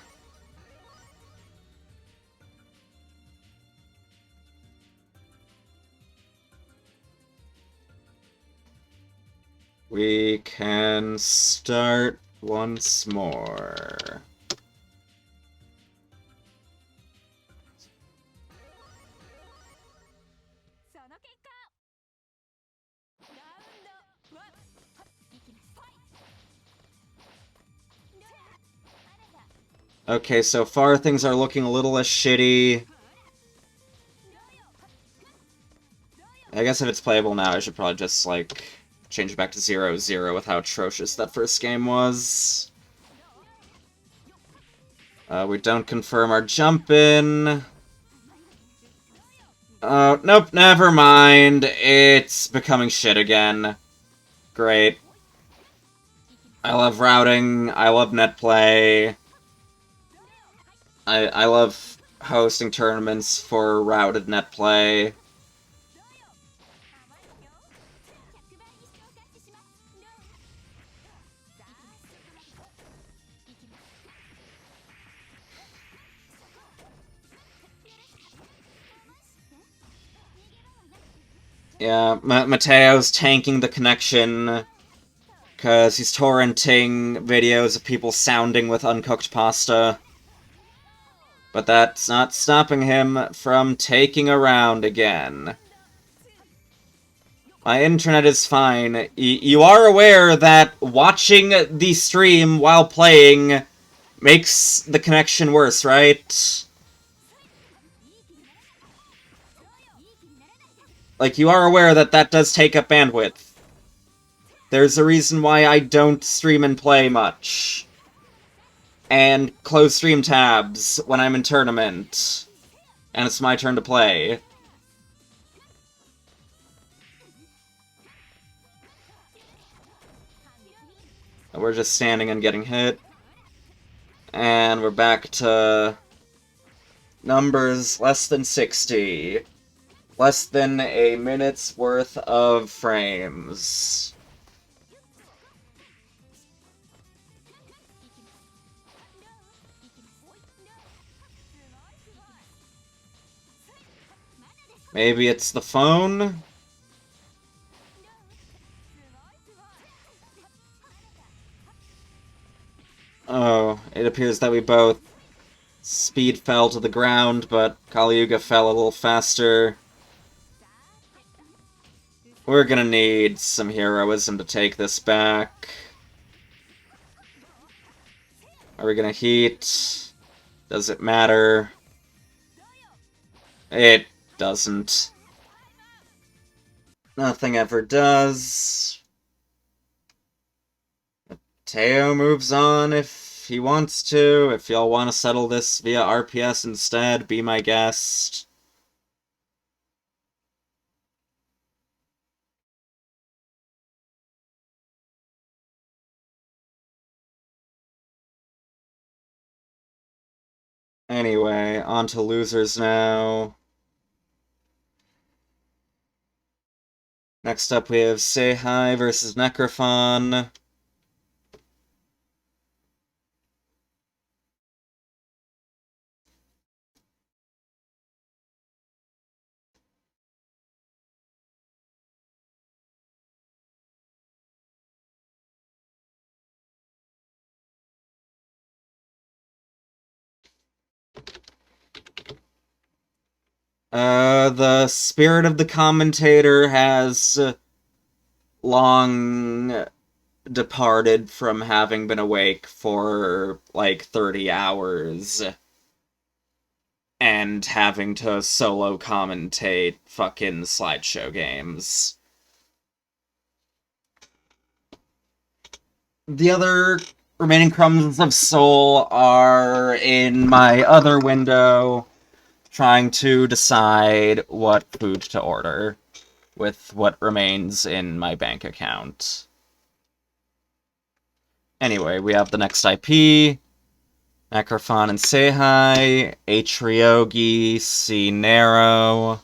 A: We can start once more. Okay, so far things are looking a little less shitty. I guess if it's playable now, I should probably just, like, change it back to 0-0 with how atrocious that first game was. We don't confirm our jump in. Oh, nope, never mind. It's becoming shit again. Great. I love routing. I love Netplay. I love hosting tournaments for routed Netplay. Yeah, Mateo's tanking the connection because he's torrenting videos of people sounding with uncooked pasta. But that's not stopping him from taking a round again. My internet is fine. You are aware that watching the stream while playing makes the connection worse, right? Like, you are aware that that does take up bandwidth. There's a reason why I don't stream and play much. And close stream tabs when I'm in tournament. And it's my turn to play. We're just standing and getting hit. And we're back to numbers less than 60. Less than a minute's worth of frames. Maybe it's the phone? Oh, it appears that we both speed fell to the ground, but Kaliyuga fell a little faster. We're gonna need some heroism to take this back. Are we gonna heat? Does it matter? It doesn't. Nothing ever does. Teo moves on if he wants to. If y'all want to settle this via RPS instead, be my guest. Anyway, on to losers now. Next up we have Say Hi versus Necrophon. The spirit of the commentator has long departed from having been awake for like 30 hours and having to solo commentate fucking slideshow games. The other remaining crumbs of soul are in my other window, trying to decide what food to order with what remains in my bank account. Anyway, we have the next IP, Necrophon and Seihai, H. Ryogi, C. Nero.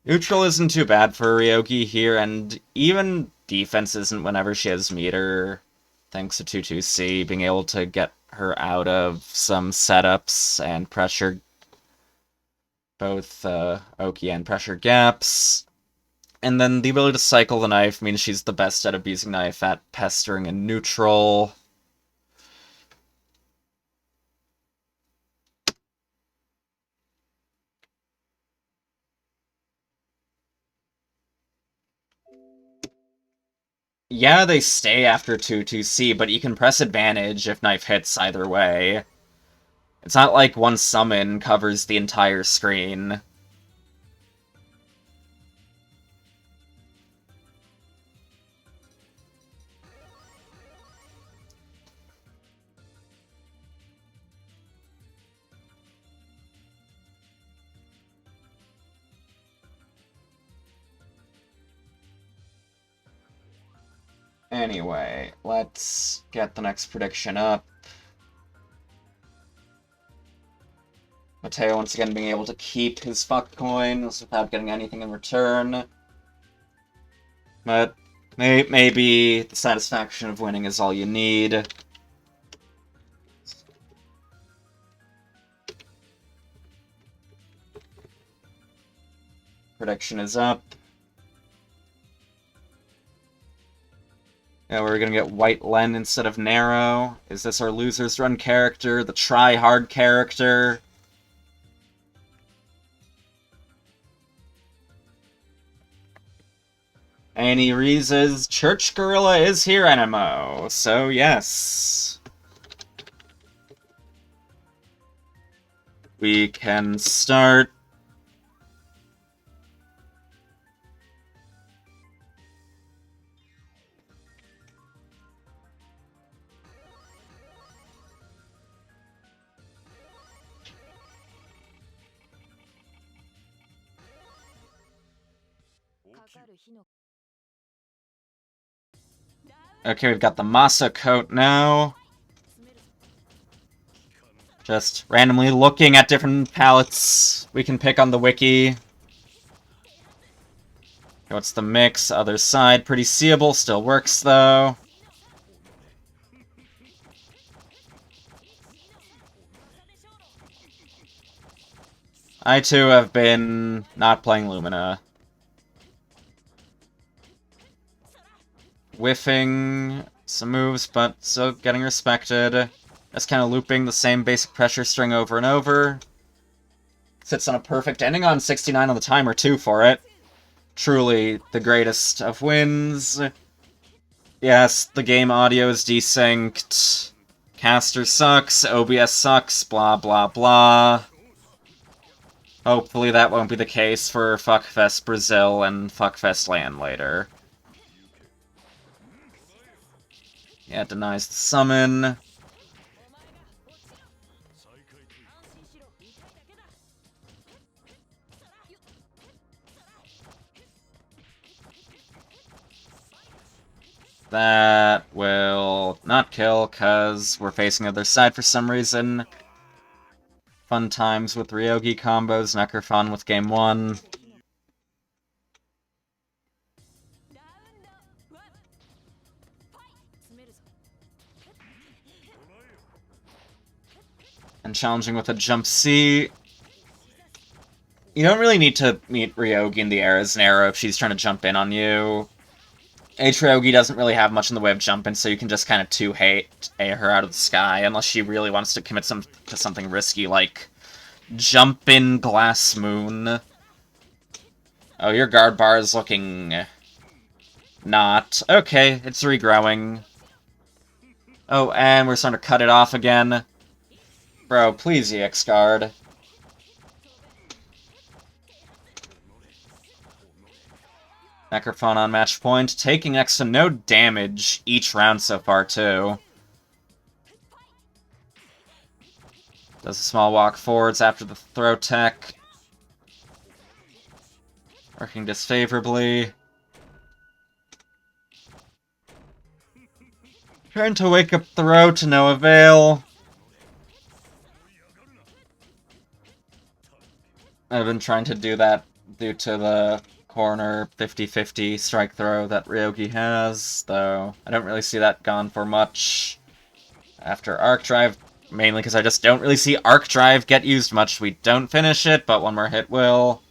A: Neutral isn't too bad for Ryogi here, and even defense isn't whenever she has meter, thanks to 2-2C, being able to get her out of some setups and pressure, both Oki and pressure gaps. And then the ability to cycle the knife means she's the best at abusing knife at pestering and neutral. Yeah, they stay after 2-2C, but you can press advantage if knife hits either way. It's not like one summon covers the entire screen. Anyway, let's get the next prediction up. Mateo once again being able to keep his fuck coins without getting anything in return. But maybe the satisfaction of winning is all you need. Prediction is up. Yeah, we're gonna get White Len instead of Narrow. Is this our losers run character? The try-hard character? Any reasons? Church Gorilla is here, NMO. So, yes. We can start. Okay, we've got the Masa coat now. Just randomly looking at different palettes we can pick on the wiki. What's the mix? Other side, pretty seeable, still works though. I too have been not playing Lumina. Whiffing some moves, but still getting respected. Just kind of looping the same basic pressure string over and over. Sits on a perfect ending on 69 on the timer too for it. Truly the greatest of wins. Yes, the game audio is desynced. Caster sucks, OBS sucks, blah blah blah. Hopefully that won't be the case for Fückfest Brazil and Fückfest LAN later. Yeah, it denies the summon. That will not kill, because we're facing the other side for some reason. Fun times with Ryogi combos, Necrophon with game 1. And challenging with a jump C. You don't really need to meet Ryogi in the air as an arrow if she's trying to jump in on you. Ryogi doesn't really have much in the way of jumping, so you can just kind of two-hate her out of the sky, unless she really wants to commit to something risky, like jump in Glass Moon. Oh, your guard bar is looking not. Okay, it's regrowing. Oh, and we're starting to cut it off again. Bro, please EX guard. Necrophone on match point, taking next to no damage each round so far, too. Does a small walk forwards after the throw tech. Working disfavorably. Trying to wake up throw to no avail. I've been trying to do that due to the corner 50-50 strike throw that Ryogi has, though I don't really see that gone for much after Arc Drive, mainly because I just don't really see Arc Drive get used much. We don't finish it, but one more hit will.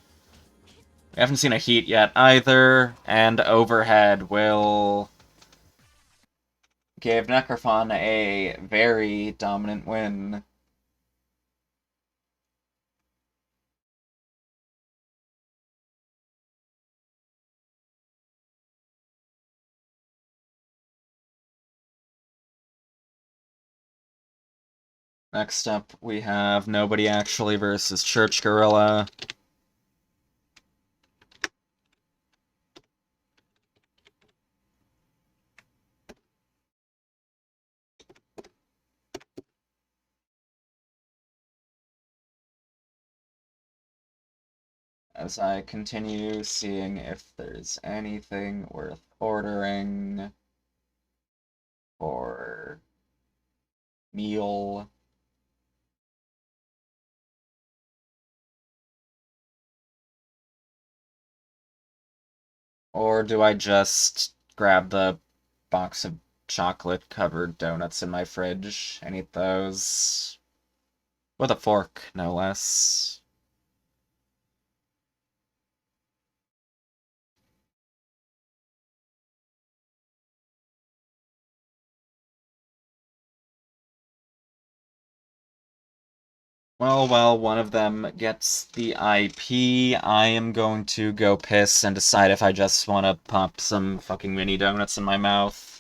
A: We haven't seen a heat yet either, and overhead will give Necrophon a very dominant win. Next up, we have Nobody Actually versus Church Gorilla. As I continue seeing if there's anything worth ordering or meal. Or do I just grab the box of chocolate-covered donuts in my fridge and eat those? With a fork, no less. Well, while one of them gets the IP, I am going to go piss and decide if I just want to pop some fucking mini donuts in my mouth.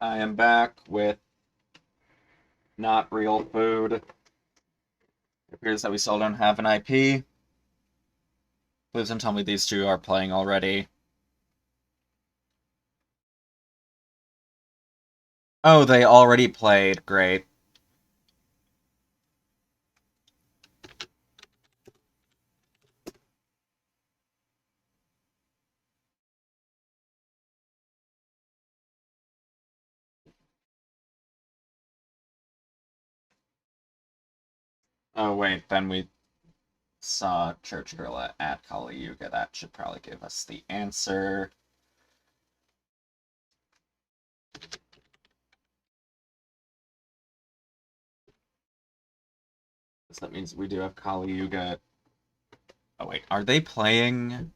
A: I am back with not real food. It appears that we still don't have an IP. Please don't tell me these two are playing already. Oh, they already played. Great. Oh, wait, then we saw Church Gorilla at Kali Yuga. That should probably give us the answer. So that means we do have Kali Yuga. Oh, wait, are they playing?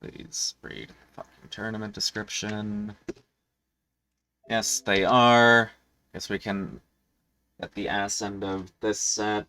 A: Please read fucking tournament description. Yes, they are. Guess we can get the ass end of this set.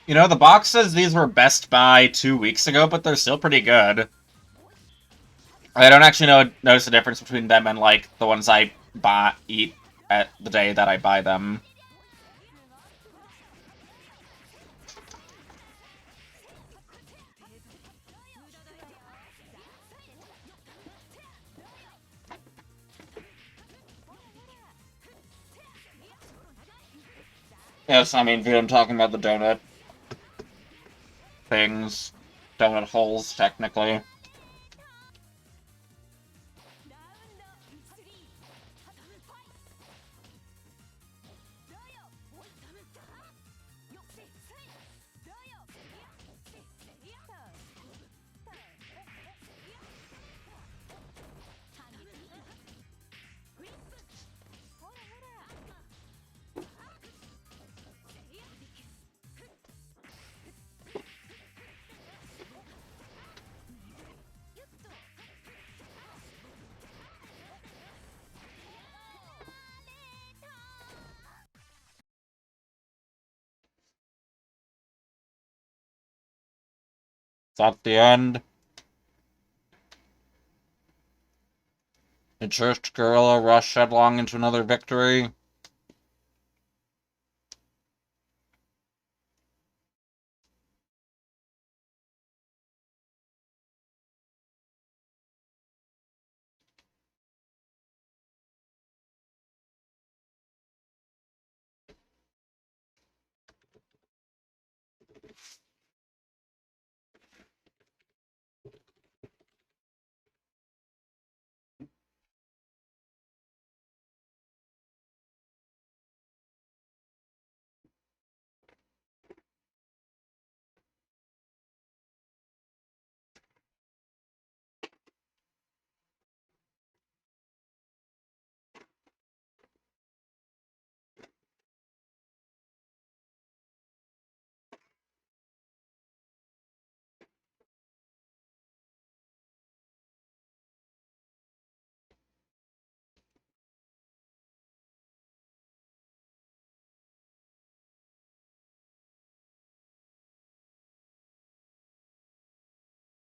A: You know, the box says these were Best Buy 2 weeks ago, but they're still pretty good. I don't actually notice the difference between them and, like, the ones I eat at the day that I buy them. Yes, I mean, I'm talking about the donut things. Donut holes, technically. Is that the end? Did Church Gorilla rush headlong into another victory?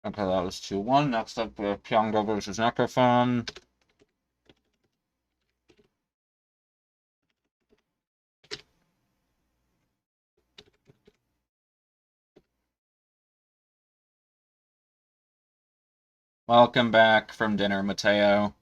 A: Okay, that was 2-1. Next up, we have Pyongo versus Necrophone. Welcome back from dinner, Mateo.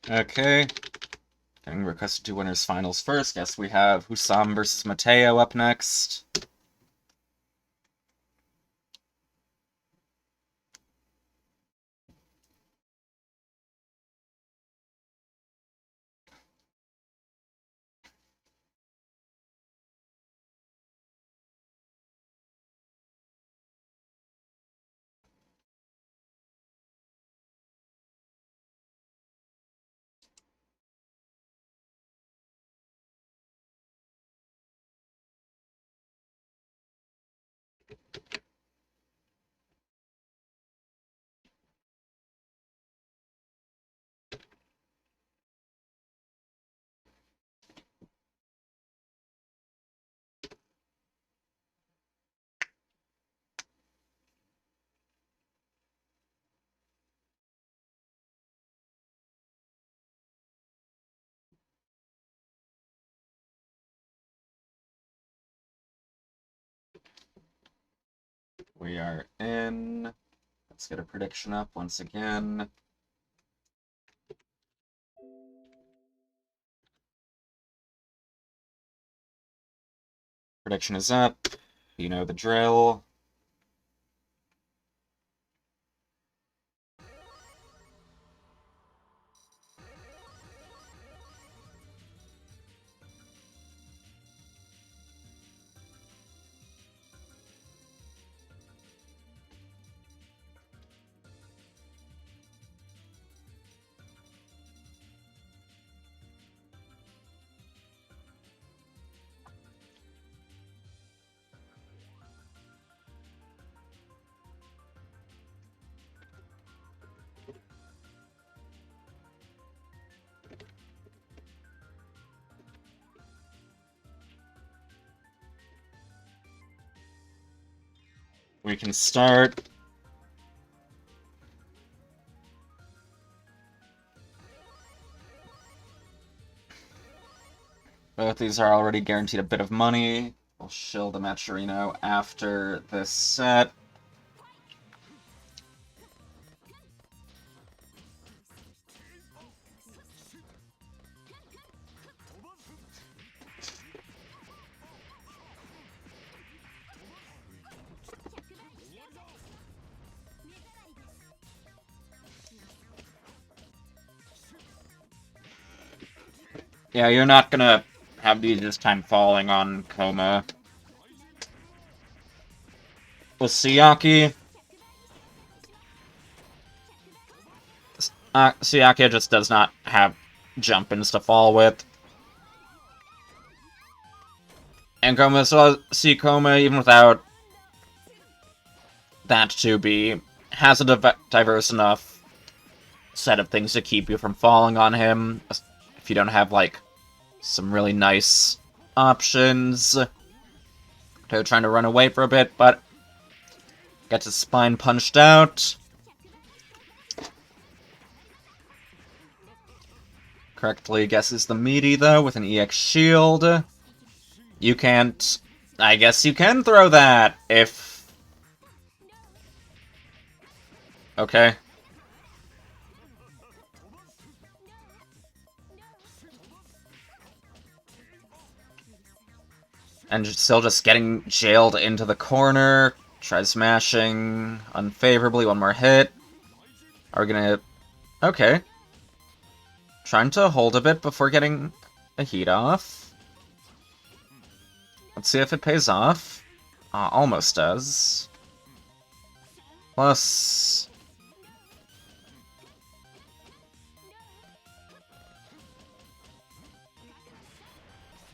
A: Okay. Getting requested to winners finals first. Guess we have Husam versus Mateo up next. We are in. Let's get a prediction up once again. Prediction is up. You know the drill. We can start. Both these are already guaranteed a bit of money. We'll shill the Maturino after this set. Yeah, you're not gonna have the easiest time falling on Koma. With Siyaki, Siyaki just does not have jump-ins to fall with. And Koma, so see Koma, even without that to be, has a diverse enough set of things to keep you from falling on him. If you don't have, like, some really nice options. They're trying to run away for a bit, but gets his spine punched out. Correctly guesses the meaty, though, with an EX shield. You can't... I guess you can throw that, if... Okay. And still just getting jailed into the corner. Try smashing unfavorably. One more hit. Are we gonna... Okay. Trying to hold a bit before getting a heat off. Let's see if it pays off. Almost does. Plus...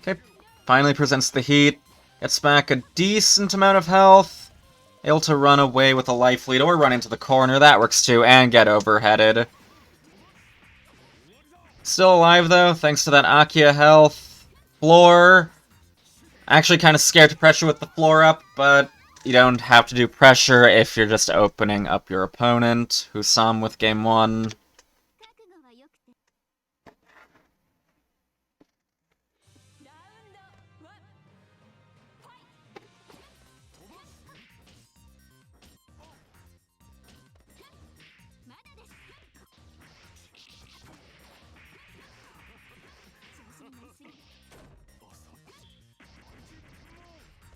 A: Okay, finally presents the heat. Gets back a decent amount of health. Able to run away with a life lead or run into the corner. That works too, and get overheaded. Still alive though, thanks to that Akia health. Floor. Actually kind of scared to pressure with the floor up, but you don't have to do pressure if you're just opening up your opponent. Husam with game 1.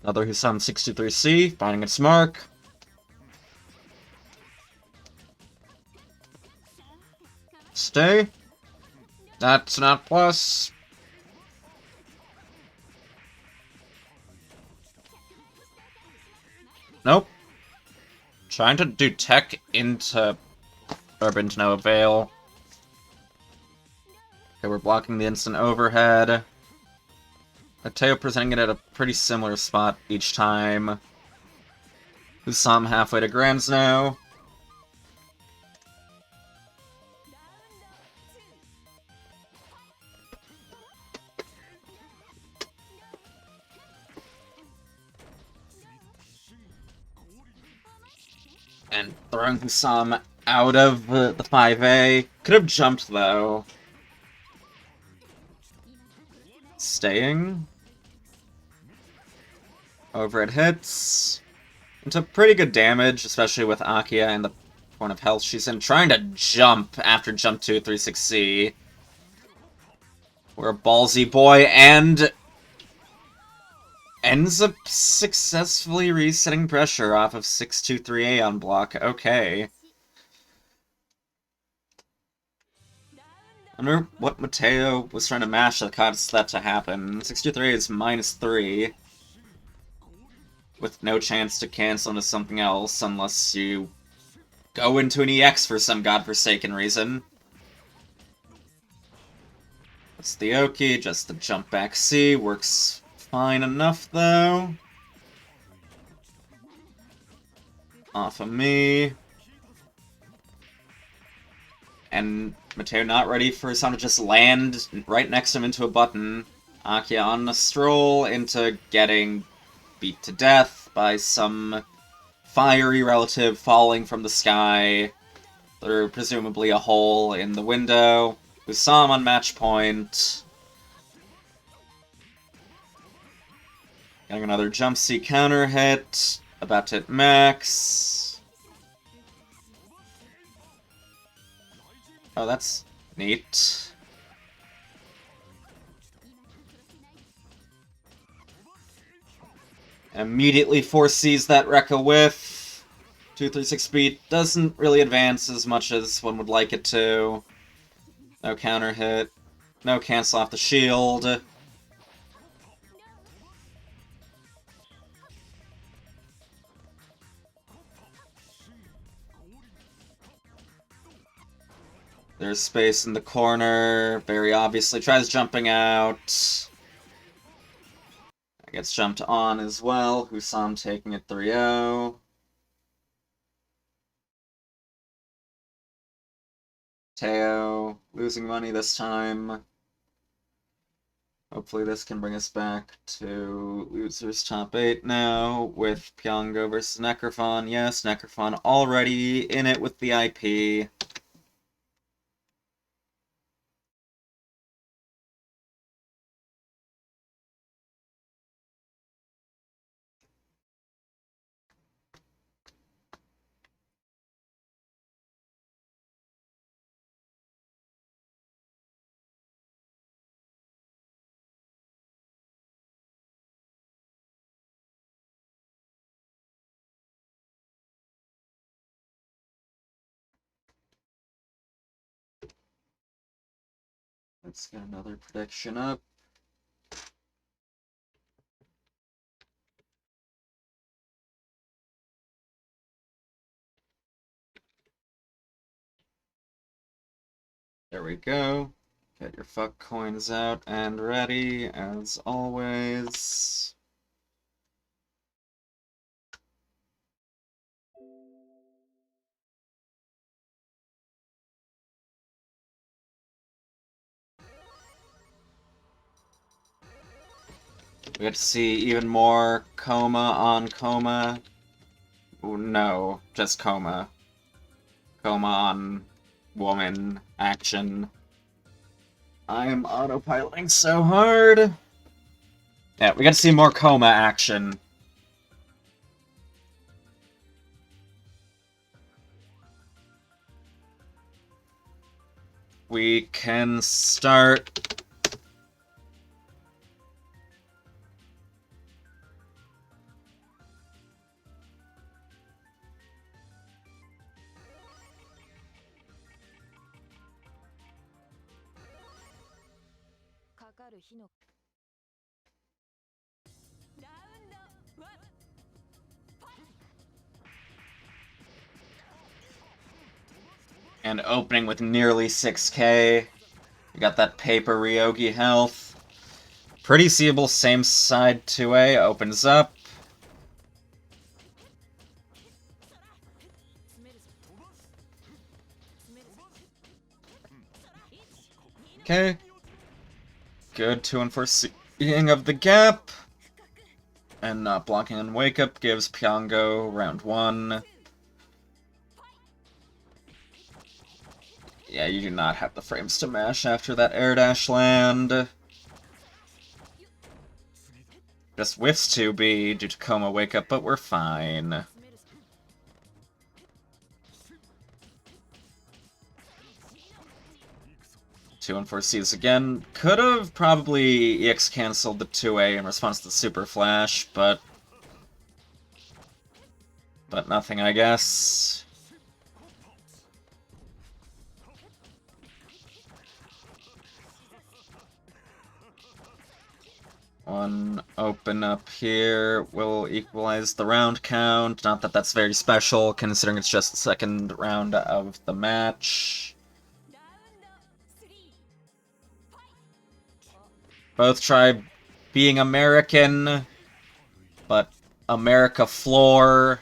A: Another Husam 63C, finding its mark. Stay. That's not plus. Nope. Trying to do tech into Urban to no avail. Okay, we're blocking the instant overhead. Mateo presenting it at a pretty similar spot each time. Husam halfway to Grands now. And throwing Husam out of the 5A. Could have jumped, though. Staying. Overhead hits. Into pretty good damage, especially with Akia and the point of health she's in. Trying to jump after jump 2, 36C. We're a ballsy boy, and ends up successfully resetting pressure off of 623A on block. Okay. I wonder what Mateo was trying to mash that caused that to happen. 623A is -3. With no chance to cancel into something else unless you go into an EX for some godforsaken reason. That's the Oki, just the jump back C. Works fine enough, though. Off of me. And Mateo not ready for someone to just land right next to him into a button. Akia on a stroll into getting beat to death by some fiery relative falling from the sky through presumably a hole in the window. Husam on match point. Getting another jump C counter hit. About to hit max. Oh, that's neat. Immediately foresees that Rekka whiff. 236 speed doesn't really advance as much as one would like it to. No counter hit. No cancel off the shield. There's space in the corner. Very obviously tries jumping out. Gets jumped on as well. Husam taking it 3-0. Teo losing money this time. Hopefully this can bring us back to losers top 8 now with Pyongo versus Necrophon. Yes, Necrophon already in it with the IP. Let's get another prediction up. There we go. Get your fuck coins out and ready, as always. We get to see even more coma on coma. Ooh, no, just coma. Coma on woman action. I am autopiloting so hard. Yeah, we get to see more coma action. We can start. And opening with nearly 6k. We got that paper Ryogi health. Pretty seeable, same side 2A opens up. Okay. Good 2-4 seeing of the gap. And not blocking on wake up gives Pyongo round 1. Yeah, you do not have the frames to mash after that air dash land. Just whiffs 2B due to coma wake up, but we're fine. Two and 4 Cs again. Could have probably EX canceled the 2A in response to the Super Flash, but nothing, I guess. One open up here will equalize the round count. Not that that's very special, considering it's just the second round of the match. Both try being American, but America floor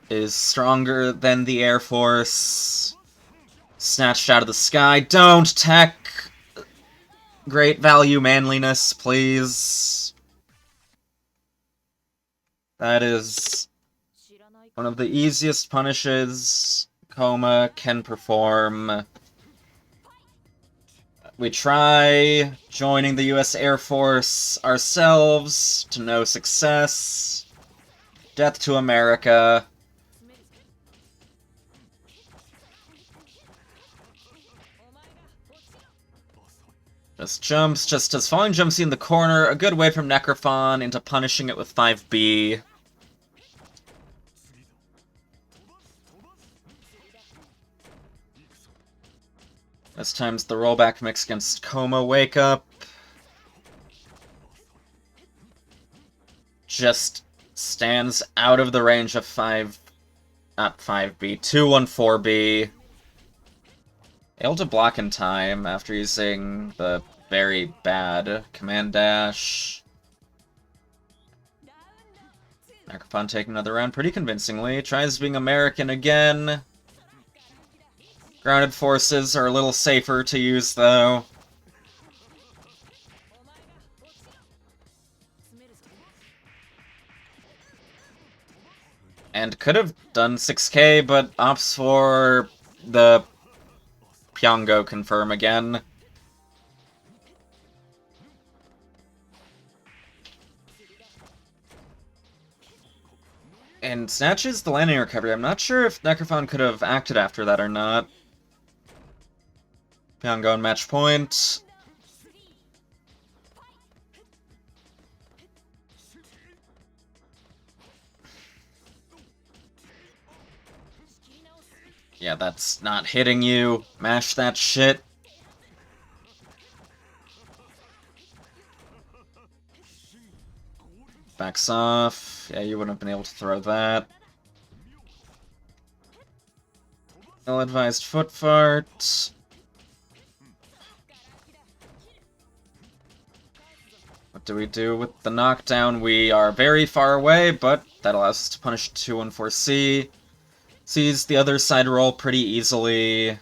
A: is stronger than the Air Force. Snatched out of the sky. Don't tech! Great value manliness, please. That is one of the easiest punishes Coma can perform. We try joining the US Air Force ourselves, to no success. Death to America. Just jumps, just as falling jumps in the corner, a good way from Necrophon into punishing it with 5B. This time's the rollback mix against Coma Wake Up. Just stands out of the range of 214B. Able to block in time after using the very bad command dash. Necrophon taking another round pretty convincingly. Tries being American again. Grounded forces are a little safer to use, though. And could have done 6k, but opts for the Pyongo confirm again. And snatches the landing recovery. I'm not sure if Necrophon could have acted after that or not. Pyongo on match point. Yeah, that's not hitting you. Mash that shit. Backs off. Yeah, you wouldn't have been able to throw that. Ill-advised foot fart. What do we do with the knockdown? We are very far away, but that allows us to punish 2 and 4C. Sees the other side roll pretty easily.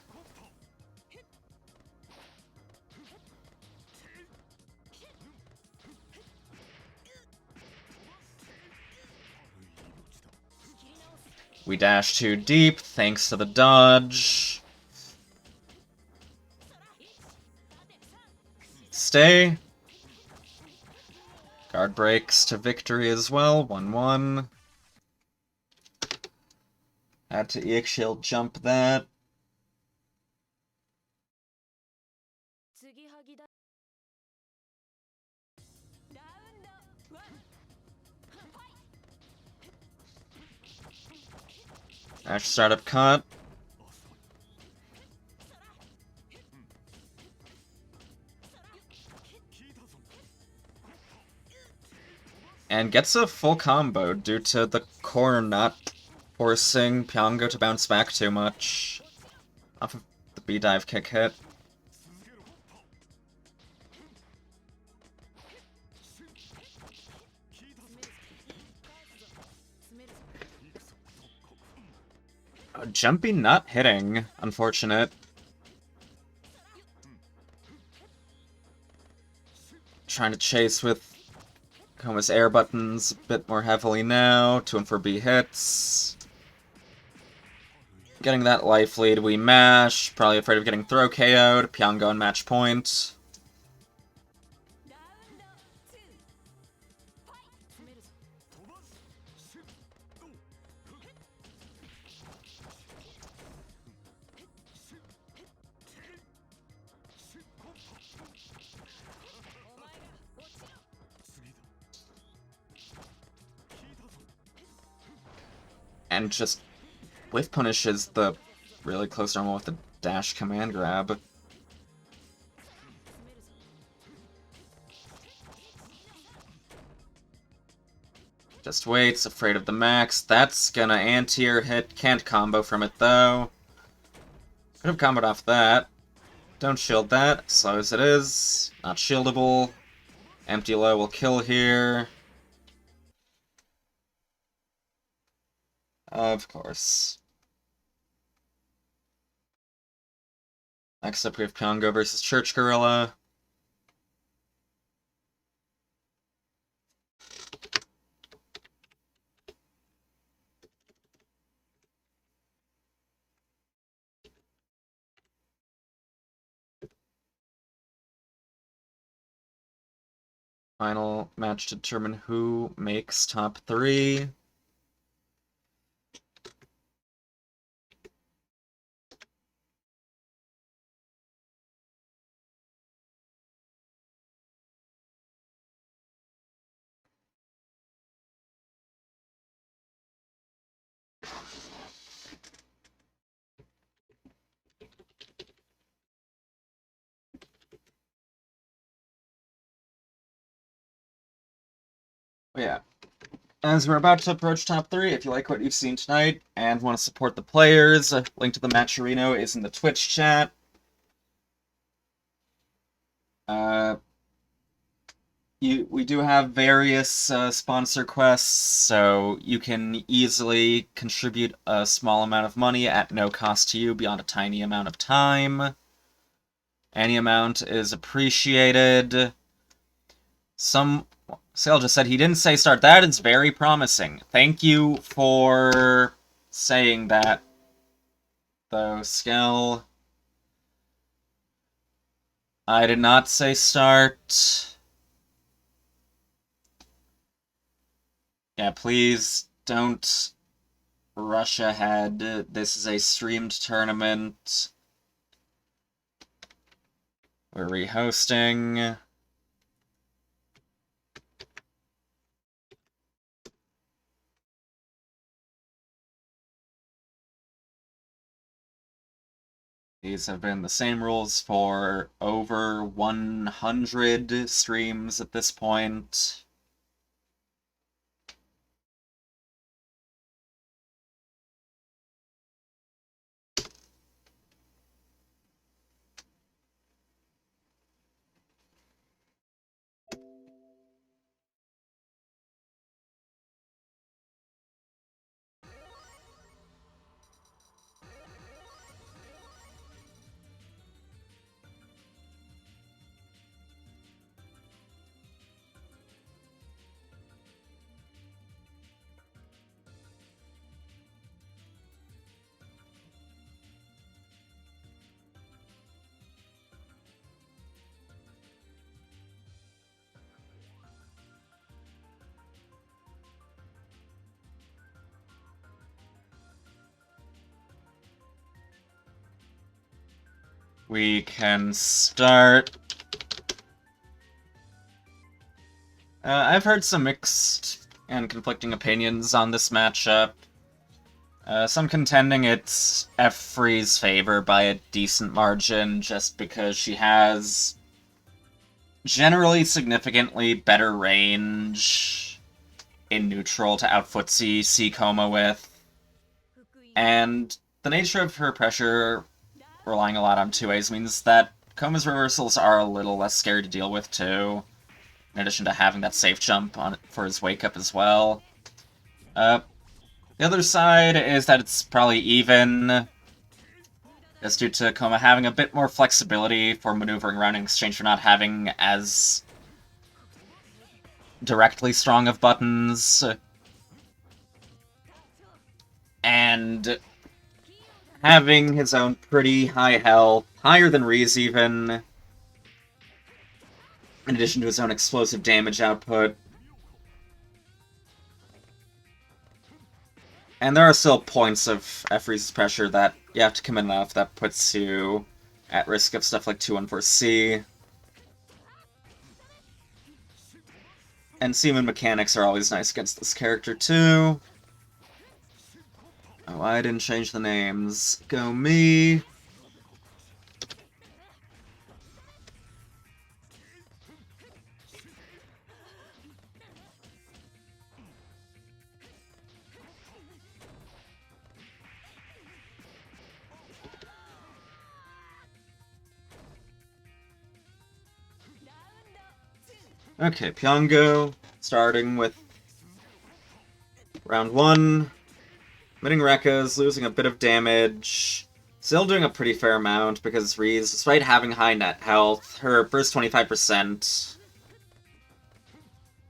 A: We dash too deep, thanks to the dodge. Stay. Guard breaks to victory as well, 1-1. Had to EX shield jump that. Dash startup cut. And gets a full combo due to the corner not forcing Pyongo to bounce back too much off of the B-dive kick hit. Jumpy not hitting, unfortunate. Trying to chase with Koma's air buttons a bit more heavily now. 2 and 4B hits. Getting that life lead, we mash. Probably afraid of getting throw KO'd. Pyongo on match point. And just whiff punishes the really close normal with the dash command grab. Just waits, afraid of the max. That's gonna anti-air hit. Can't combo from it though. Could have comboed off that. Don't shield that, slow as it is. Not shieldable. Empty low will kill here. Of course. Next up we have Pyongo versus Church Gorilla. Final match to determine who makes top 3. Yeah. As we're about to approach top 3, if you like what you've seen tonight and want to support the players, a link to the Matcherino is in the Twitch chat. We do have various sponsor quests, so you can easily contribute a small amount of money at no cost to you beyond a tiny amount of time. Any amount is appreciated. Sale just said he didn't say start. That is very promising. Thank you for saying that, though, Skell. I did not say start. Yeah, please don't rush ahead. This is a streamed tournament. We're rehosting. These have been the same rules for over 100 streams at this point. We can start. I've heard some mixed and conflicting opinions on this matchup. Some contending it's F-Free's favor by a decent margin, just because she has generally significantly better range in neutral to outfootsie C Coma with. And the nature of her pressure relying a lot on 2As means that Coma's reversals are a little less scary to deal with too, in addition to having that safe jump on for his wake up as well. The other side is that it's probably even, just due to Coma having a bit more flexibility for maneuvering around in exchange for not having as directly strong of buttons. And having his own pretty high health, higher than Ree's even, in addition to his own explosive damage output. And there are still points of F-Freeze's pressure that you have to commit enough that puts you at risk of stuff like 214C. And Seaman mechanics are always nice against this character too. Oh, I didn't change the names. Go me. Okay, Pyongo, starting with round 1. Hitting Rekka's, losing a bit of damage. Still doing a pretty fair amount because Reese, despite having high net health, her first 25%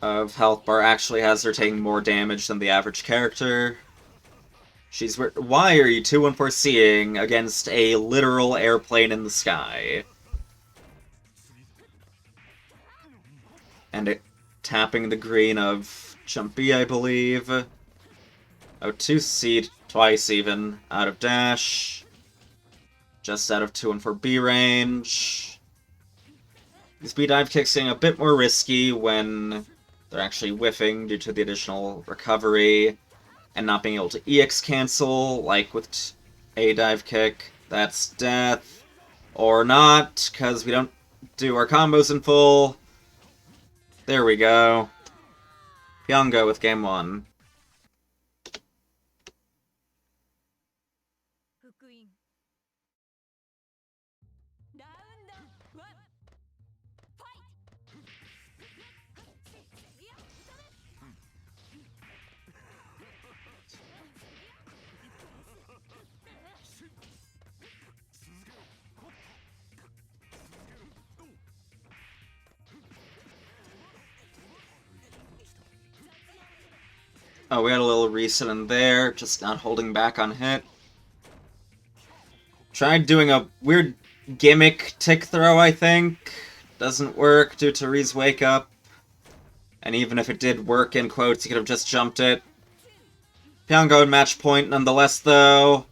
A: of health bar actually has her taking more damage than the average character. She's why are you 2-1-4-seeing against a literal airplane in the sky? And it tapping the green of Jumpy, I believe. Oh, 2C twice even, out of dash. Just out of 2-4B range. These B dive kicks getting a bit more risky when they're actually whiffing due to the additional recovery and not being able to EX cancel, like with A dive kick. That's death. Or not, because we don't do our combos in full. There we go. Pyongo with game 1. Oh, we had a little reset in there, just not holding back on hit. Tried doing a weird gimmick tick throw, I think. Doesn't work due to Ree's wake up. And even if it did work, in quotes, he could have just jumped it. Pyongo in match point nonetheless, though.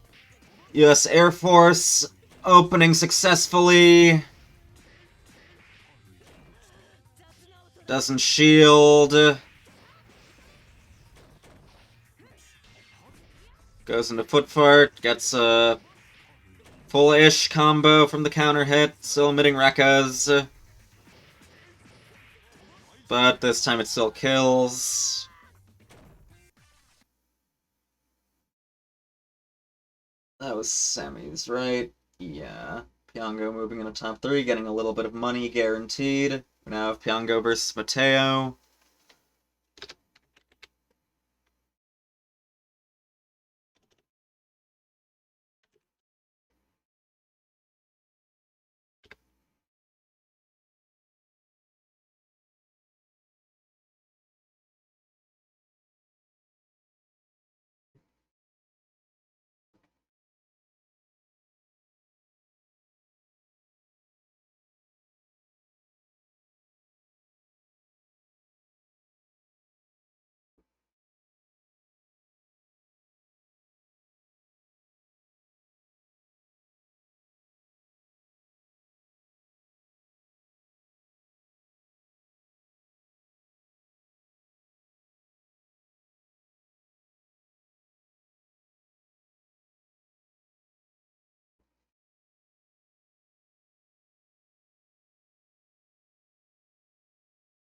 A: US Air Force opening successfully. Doesn't shield. Goes into foot fart, gets a full-ish combo from the counter hit, still emitting Rekkas. But this time it still kills. That was semis, right? Yeah. Pyongo moving into top 3, getting a little bit of money guaranteed. We now have Pyongo versus Mateo.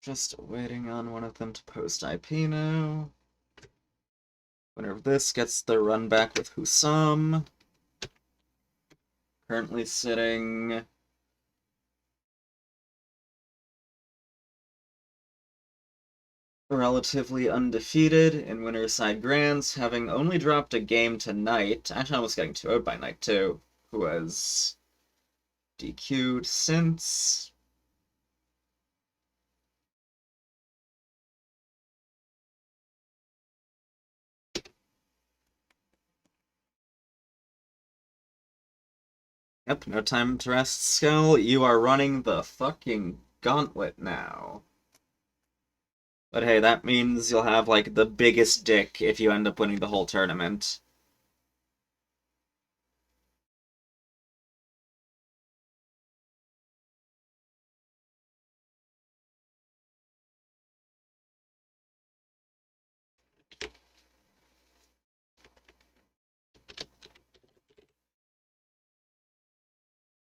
A: Just waiting on one of them to post IP now. Winner of this gets the run back with Husam. Currently sitting relatively undefeated in winner's side grands, having only dropped a game to Knight. Actually, almost getting 2-0'd by Knight too, who has DQ'd since. Yep, no time to rest, Skull. You are running the fucking gauntlet now. But hey, that means you'll have, like, the biggest dick if you end up winning the whole tournament.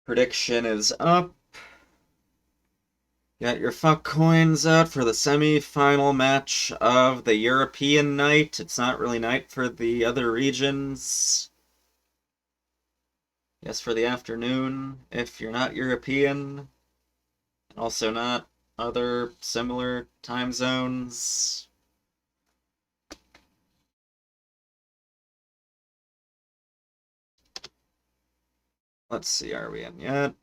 A: Prediction is up. Got your fuck coins out for the semi-final match of the European night. It's not really night for the other regions. Yes, for the afternoon, if you're not European. And also not other similar time zones. Let's see, are we in yet?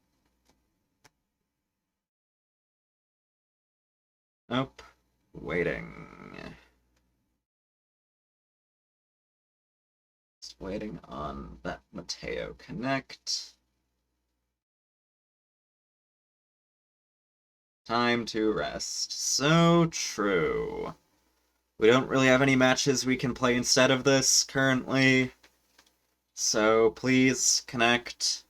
A: Nope. Waiting. Just waiting on that Mateo connect. Time to rest. So true. We don't really have any matches we can play instead of this currently. So please connect.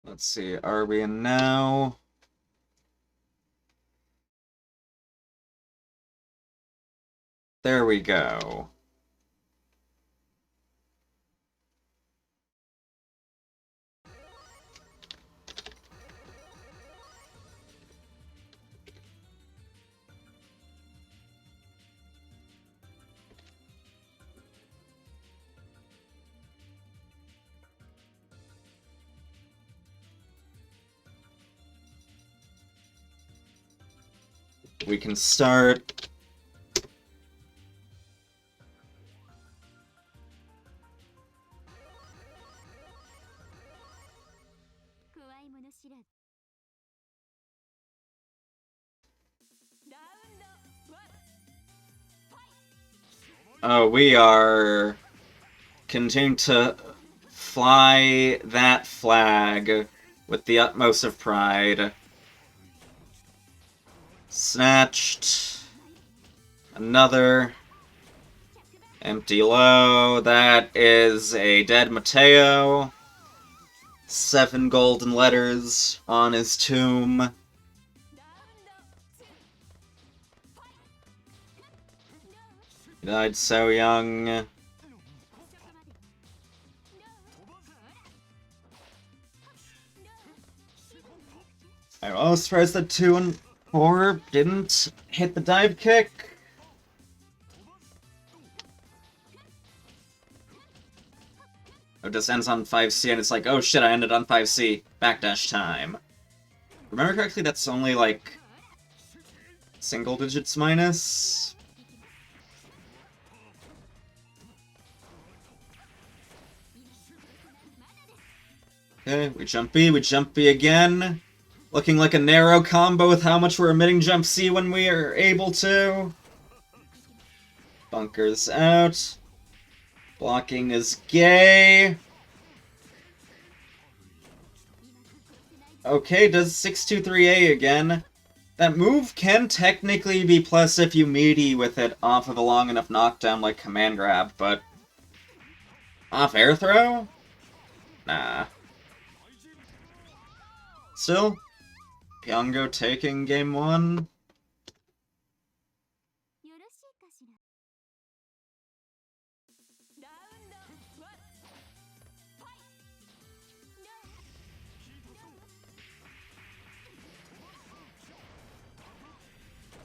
A: Let's see, are we in now? There we go. We can start. Oh, we are continuing to fly that flag with the utmost of pride. Snatched. Another. Empty low. That is a dead Mateo. 7 golden letters on his tomb. He died so young. I'm almost surprised that 2 and 4 didn't hit the dive kick. It just ends on 5C and it's like, oh shit, I ended on 5C. Backdash time. Remember correctly, that's only like single digits minus? Okay, we jump B again. Looking like a narrow combo with how much we're emitting jump C when we are able to. Bunkers out. Blocking is gay. Okay, does 623A again. That move can technically be plus if you meaty with it off of a long enough knockdown like command grab, but off air throw? Nah. Still, Pyongo taking game 1.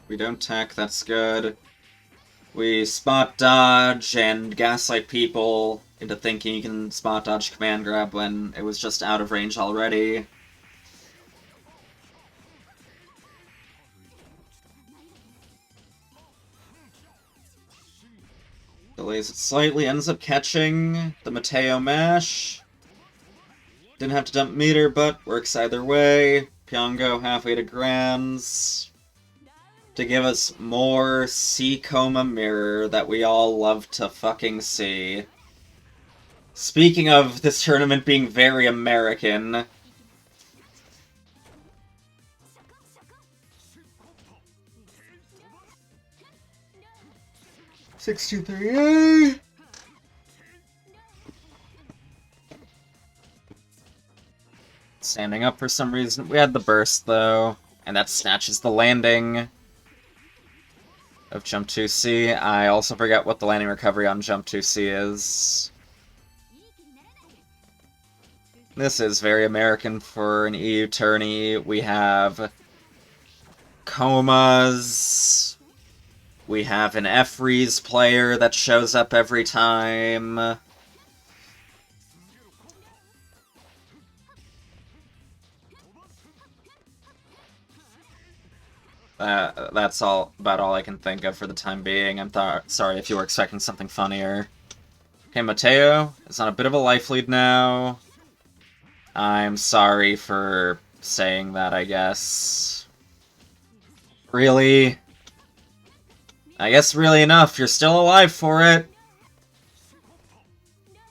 A: We don't tech, that's good. We spot dodge and gaslight people into thinking you can spot dodge command grab when it was just out of range already. Delays it slightly, ends up catching the Mateo mash. Didn't have to dump meter, but works either way. Pyongo halfway to grands. To give us more C-Coma mirror that we all love to fucking see. Speaking of this tournament being very American... 6-2-3-A! Standing up for some reason. We had the burst, though, and that snatches the landing of Jump 2C. I also forget what the landing recovery on Jump 2C is. This is very American for an EU tourney. We have comas. We have an F-Freeze player that shows up every time. That's about all I can think of for the time being. I'm sorry if you were expecting something funnier. Okay, Mateo is on a bit of a life lead now. I'm sorry for saying that, I guess. Really? I guess really enough, you're still alive for it.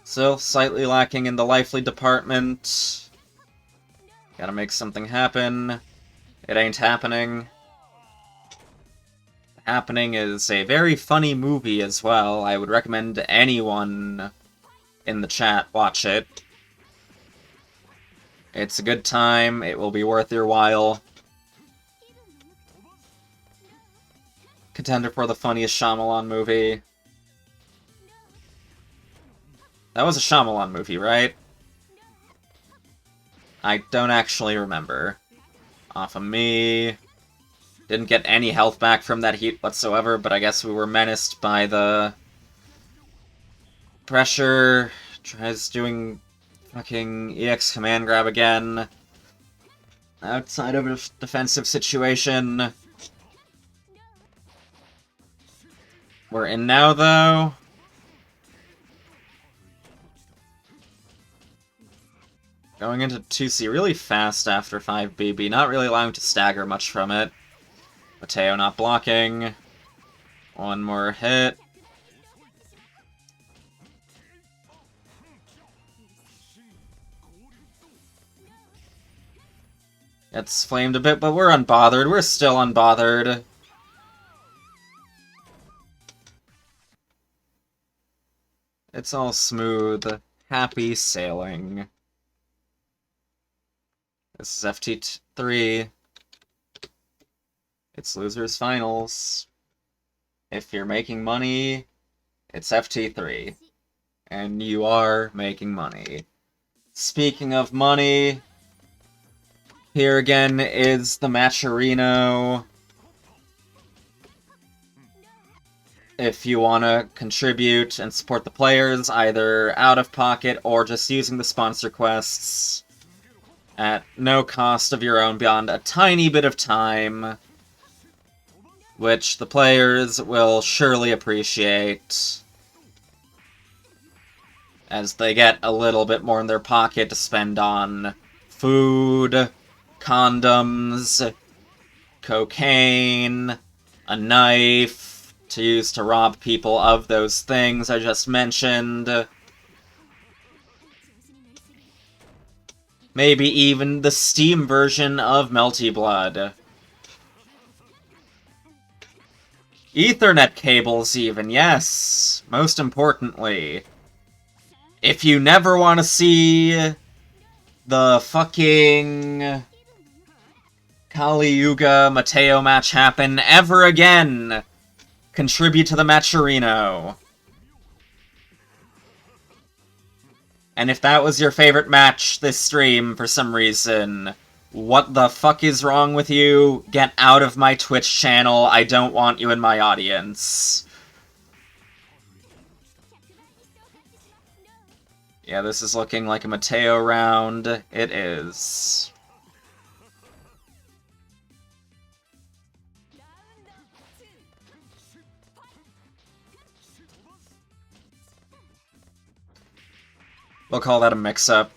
A: Still slightly lacking in the life lead department. Gotta make something happen. It ain't happening. Happening is a very funny movie as well. I would recommend anyone in the chat watch it. It's a good time. It will be worth your while. Contender for the funniest Shyamalan movie. That was a Shyamalan movie, right? I don't actually remember. Off of me. Didn't get any health back from that heat whatsoever, but I guess we were menaced by the pressure. Tries doing fucking EX command grab again. Outside of a defensive situation. We're in now, though. Going into 2C really fast after 5BB, not really allowing to stagger much from it. Mateo not blocking. One more hit. It's flamed a bit, but we're unbothered. We're still unbothered. It's all smooth. Happy sailing. This is FT3. It's Losers Finals. If you're making money, it's FT3. And you are making money. Speaking of money, here again is the Matcherino. If you want to contribute and support the players, either out of pocket or just using the sponsor quests at no cost of your own beyond a tiny bit of time, which the players will surely appreciate, as they get a little bit more in their pocket to spend on food, condoms, cocaine, a knife to use to rob people of those things I just mentioned. Maybe even the Steam version of Melty Blood. Ethernet cables even, yes. Most importantly. If you never want to see the fucking Kali Yuga Mateo match happen ever again, contribute to the Matcherino. And if that was your favorite match this stream for some reason, what the fuck is wrong with you? Get out of my Twitch channel. I don't want you in my audience. Yeah, this is looking like a Mateo round. It is. We'll call that a mix-up.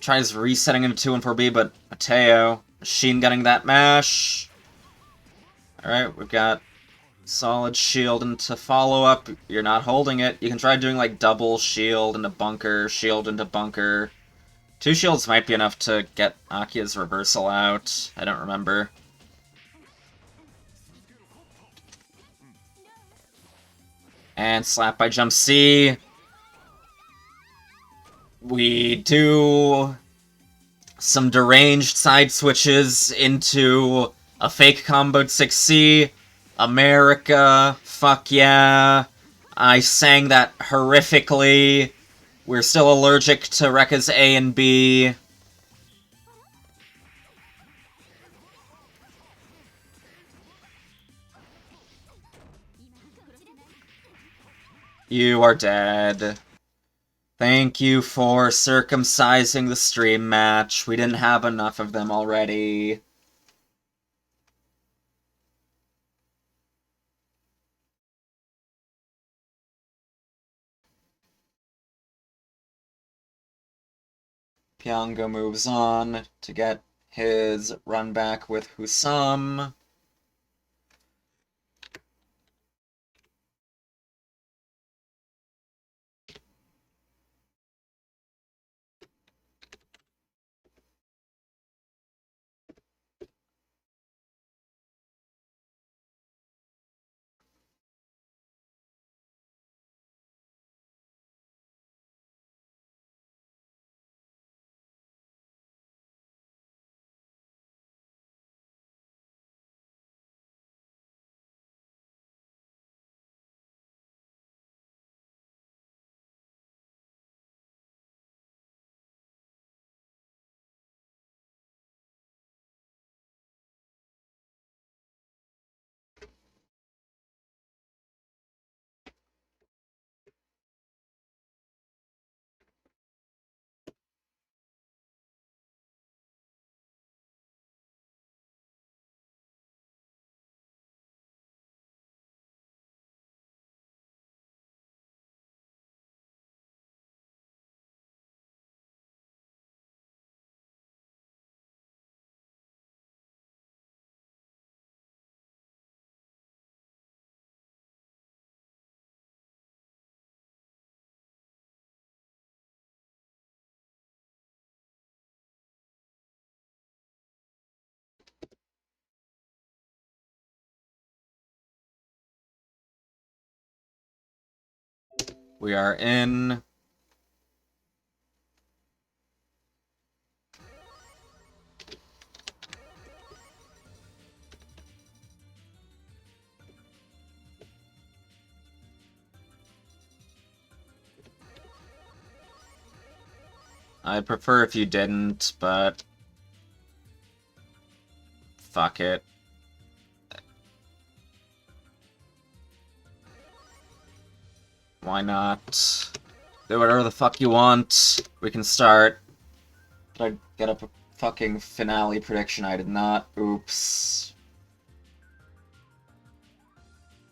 A: Tries resetting into 2 and 4B, but Mateo, machine gunning that mash. Alright, we've got solid shield into follow-up. You're not holding it. You can try doing, like, double shield into bunker, shield into bunker. 2 shields might be enough to get Akia's reversal out. I don't remember. And slap by jump C. We do some deranged side switches into a fake comboed 6C. America, fuck yeah. I sang that horrifically. We're still allergic to Rekka's A and B. You are dead. Thank you for circumcising the stream match. We didn't have enough of them already. Pyongo moves on to get his run back with Husam. We are in. I'd prefer if you didn't, but fuck it. Why not? Do whatever the fuck you want. We can start. Did I get up a fucking finale prediction? I did not. Oops.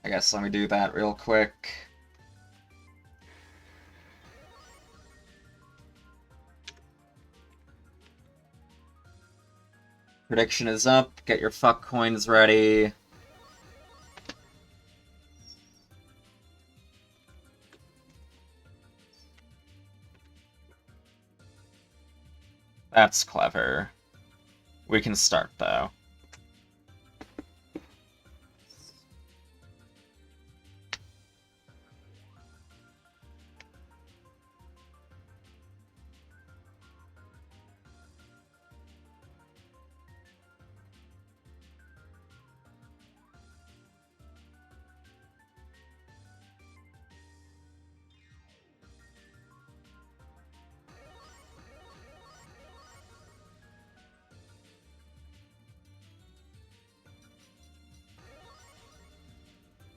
A: I guess let me do that real quick. Prediction is up. Get your fuck coins ready. That's clever. We can start, though.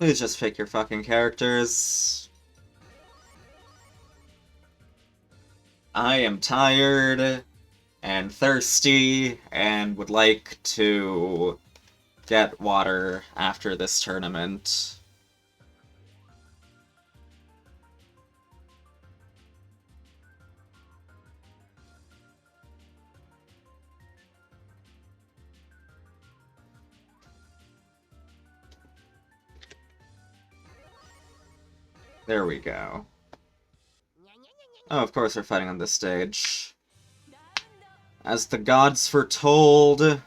A: Please just pick your fucking characters. I am tired and thirsty and would like to get water after this tournament. There we go. Oh, of course we're fighting on this stage. As the gods foretold...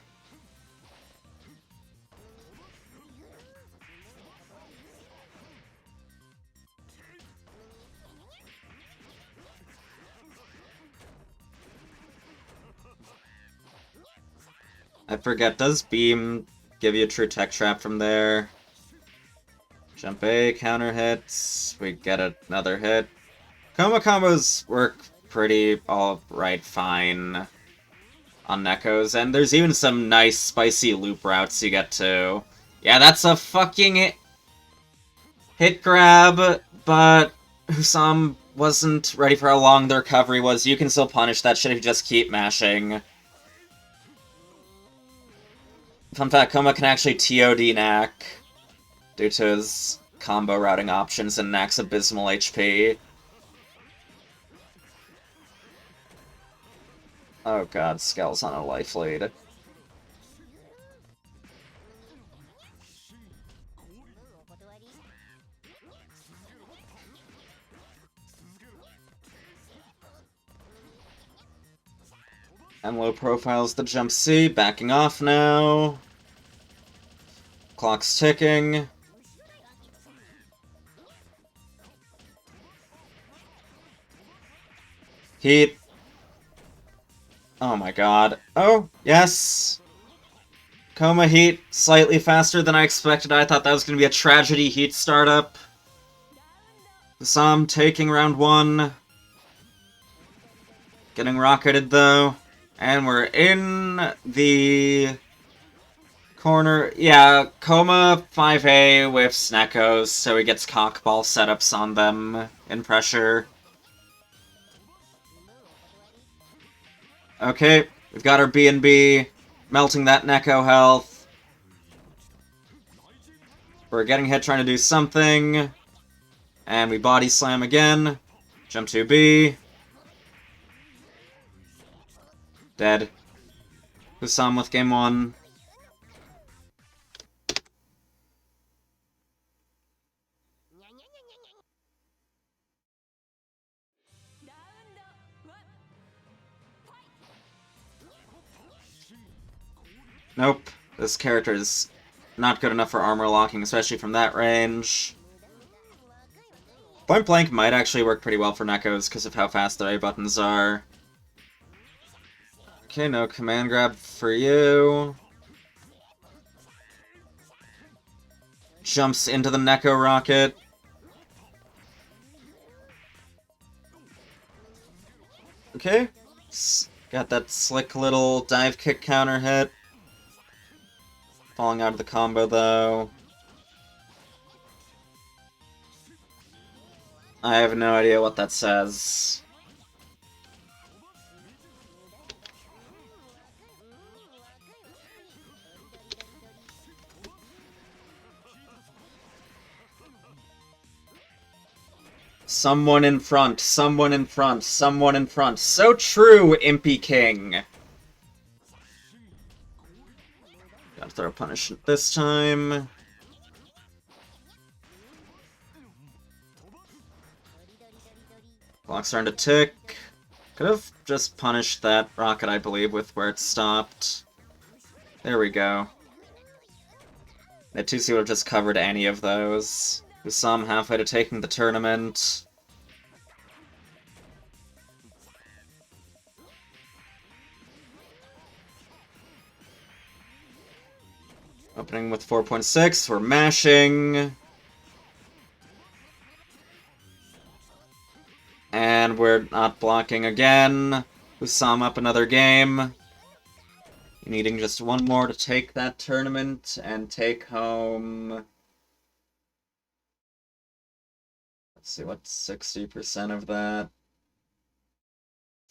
A: I forget, does Beam give you a true tech trap from there? Jump A, counter hits, we get another hit. Coma combos work pretty alright fine on Nekos, and there's even some nice spicy loop routes you get to. Yeah, that's a fucking hit grab, but Husam wasn't ready for how long the recovery was. You can still punish that shit if you just keep mashing. Fun fact, Coma can actually TOD Knack due to his combo routing options and Knack's abysmal HP. Oh god, Skell's on a life lead. And low profile's the jump C, backing off now. Clock's ticking. Heat. Oh my god. Oh, yes! Coma Heat, slightly faster than I expected. I thought that was going to be a tragedy Heat startup. Husam taking round 1. Getting rocketed though. And we're in the corner. Yeah, Coma 5A with Snekos, so he gets cockball setups on them in pressure. Okay, we've got our B&B, melting that Neko health. We're getting hit trying to do something. And we body slam again. Jump 2B. Dead. Husam with game 1. Nope. This character is not good enough for armor locking, especially from that range. Point Blank might actually work pretty well for Nekos because of how fast their A buttons are. Okay, no command grab for you. Jumps into the Neko rocket. Okay. Got that slick little dive kick counter hit. Falling out of the combo, though. I have no idea what that says. Someone in front, someone in front, someone in front. So true, Impy King! Gotta throw a punish this time. Clock's starting to tick. Could have just punished that rocket, I believe, with where it stopped. There we go. Nettusi would have just covered any of those. We saw him halfway to taking the tournament. Opening with 4.6, we're mashing. And we're not blocking again. Husam up another game. Needing just one more to take that tournament and take home... Let's see, what's 60% of that?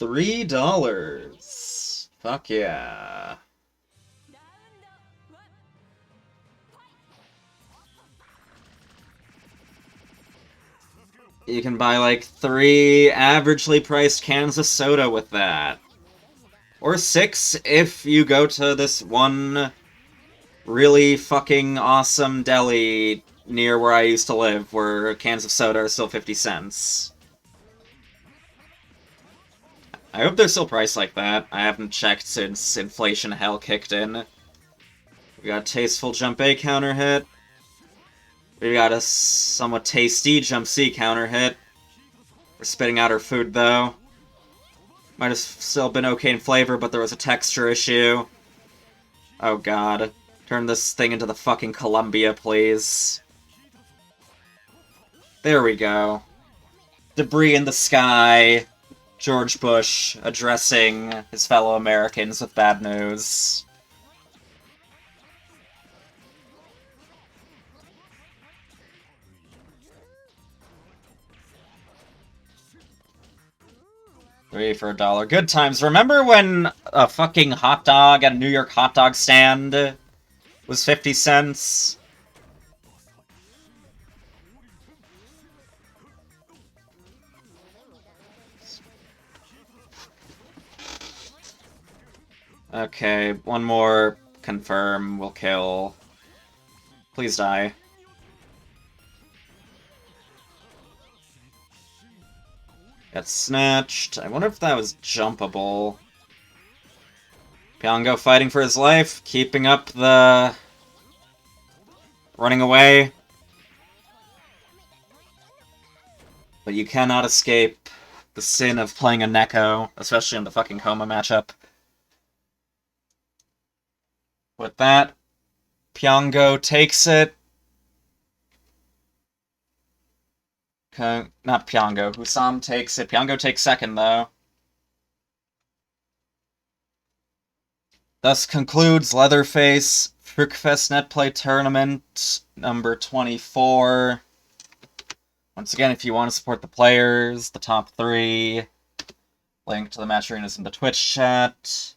A: $3! Fuck yeah. You can buy like 3 averagely priced cans of soda with that. Or 6 if you go to this one really fucking awesome deli near where I used to live, where cans of soda are still 50 cents. I hope they're still priced like that. I haven't checked since inflation hell kicked in. We got a tasteful jump A counter hit. We got a somewhat tasty jump C counter hit. We're spitting out our food, though. Might have still been okay in flavor, but there was a texture issue. Oh god. Turn this thing into the fucking Columbia, please. There we go. Debris in the sky. George Bush addressing his fellow Americans with bad news. $3 for $1. Good times. Remember when a fucking hot dog at a New York hot dog stand was 50 cents? Okay, one more. Confirm. We'll kill. Please die. Got snatched. I wonder if that was jumpable. Pyongo fighting for his life, keeping up the... running away. But you cannot escape the sin of playing a Neko, especially in the fucking Coma matchup. With that, Pyongo takes it. Not Pyongo, Husam takes it. Pyongo takes second, though. Thus concludes Leatherface Fückfest Netplay Tournament number 24. Once again, if you want to support the players, the top 3, link to the match arenas in the Twitch chat.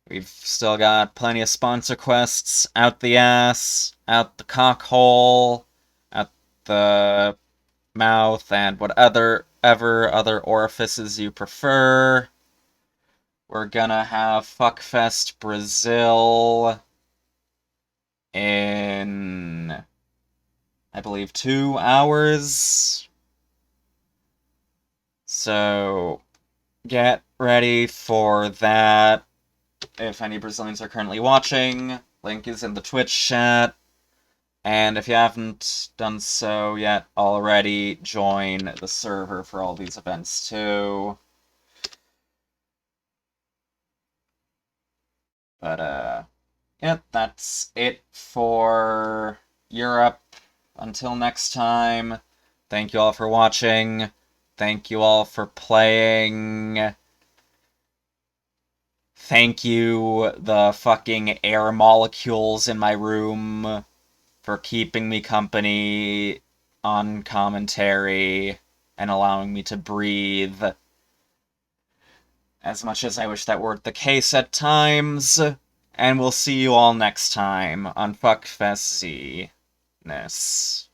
A: We've still got plenty of sponsor quests out the ass, out the cock hole, out the mouth, and whatever other orifices you prefer. We're gonna have Fückfest Brazil in, I believe, 2 hours. So, get ready for that. If any Brazilians are currently watching, link is in the Twitch chat. And if you haven't done so yet already, join the server for all these events too. But, yeah, that's it for Europe. Until next time, thank you all for watching. Thank you all for playing. Thank you, the fucking air molecules in my room, for keeping me company on commentary and allowing me to breathe. As much as I wish that weren't the case at times. And we'll see you all next time on Fückfest-ness.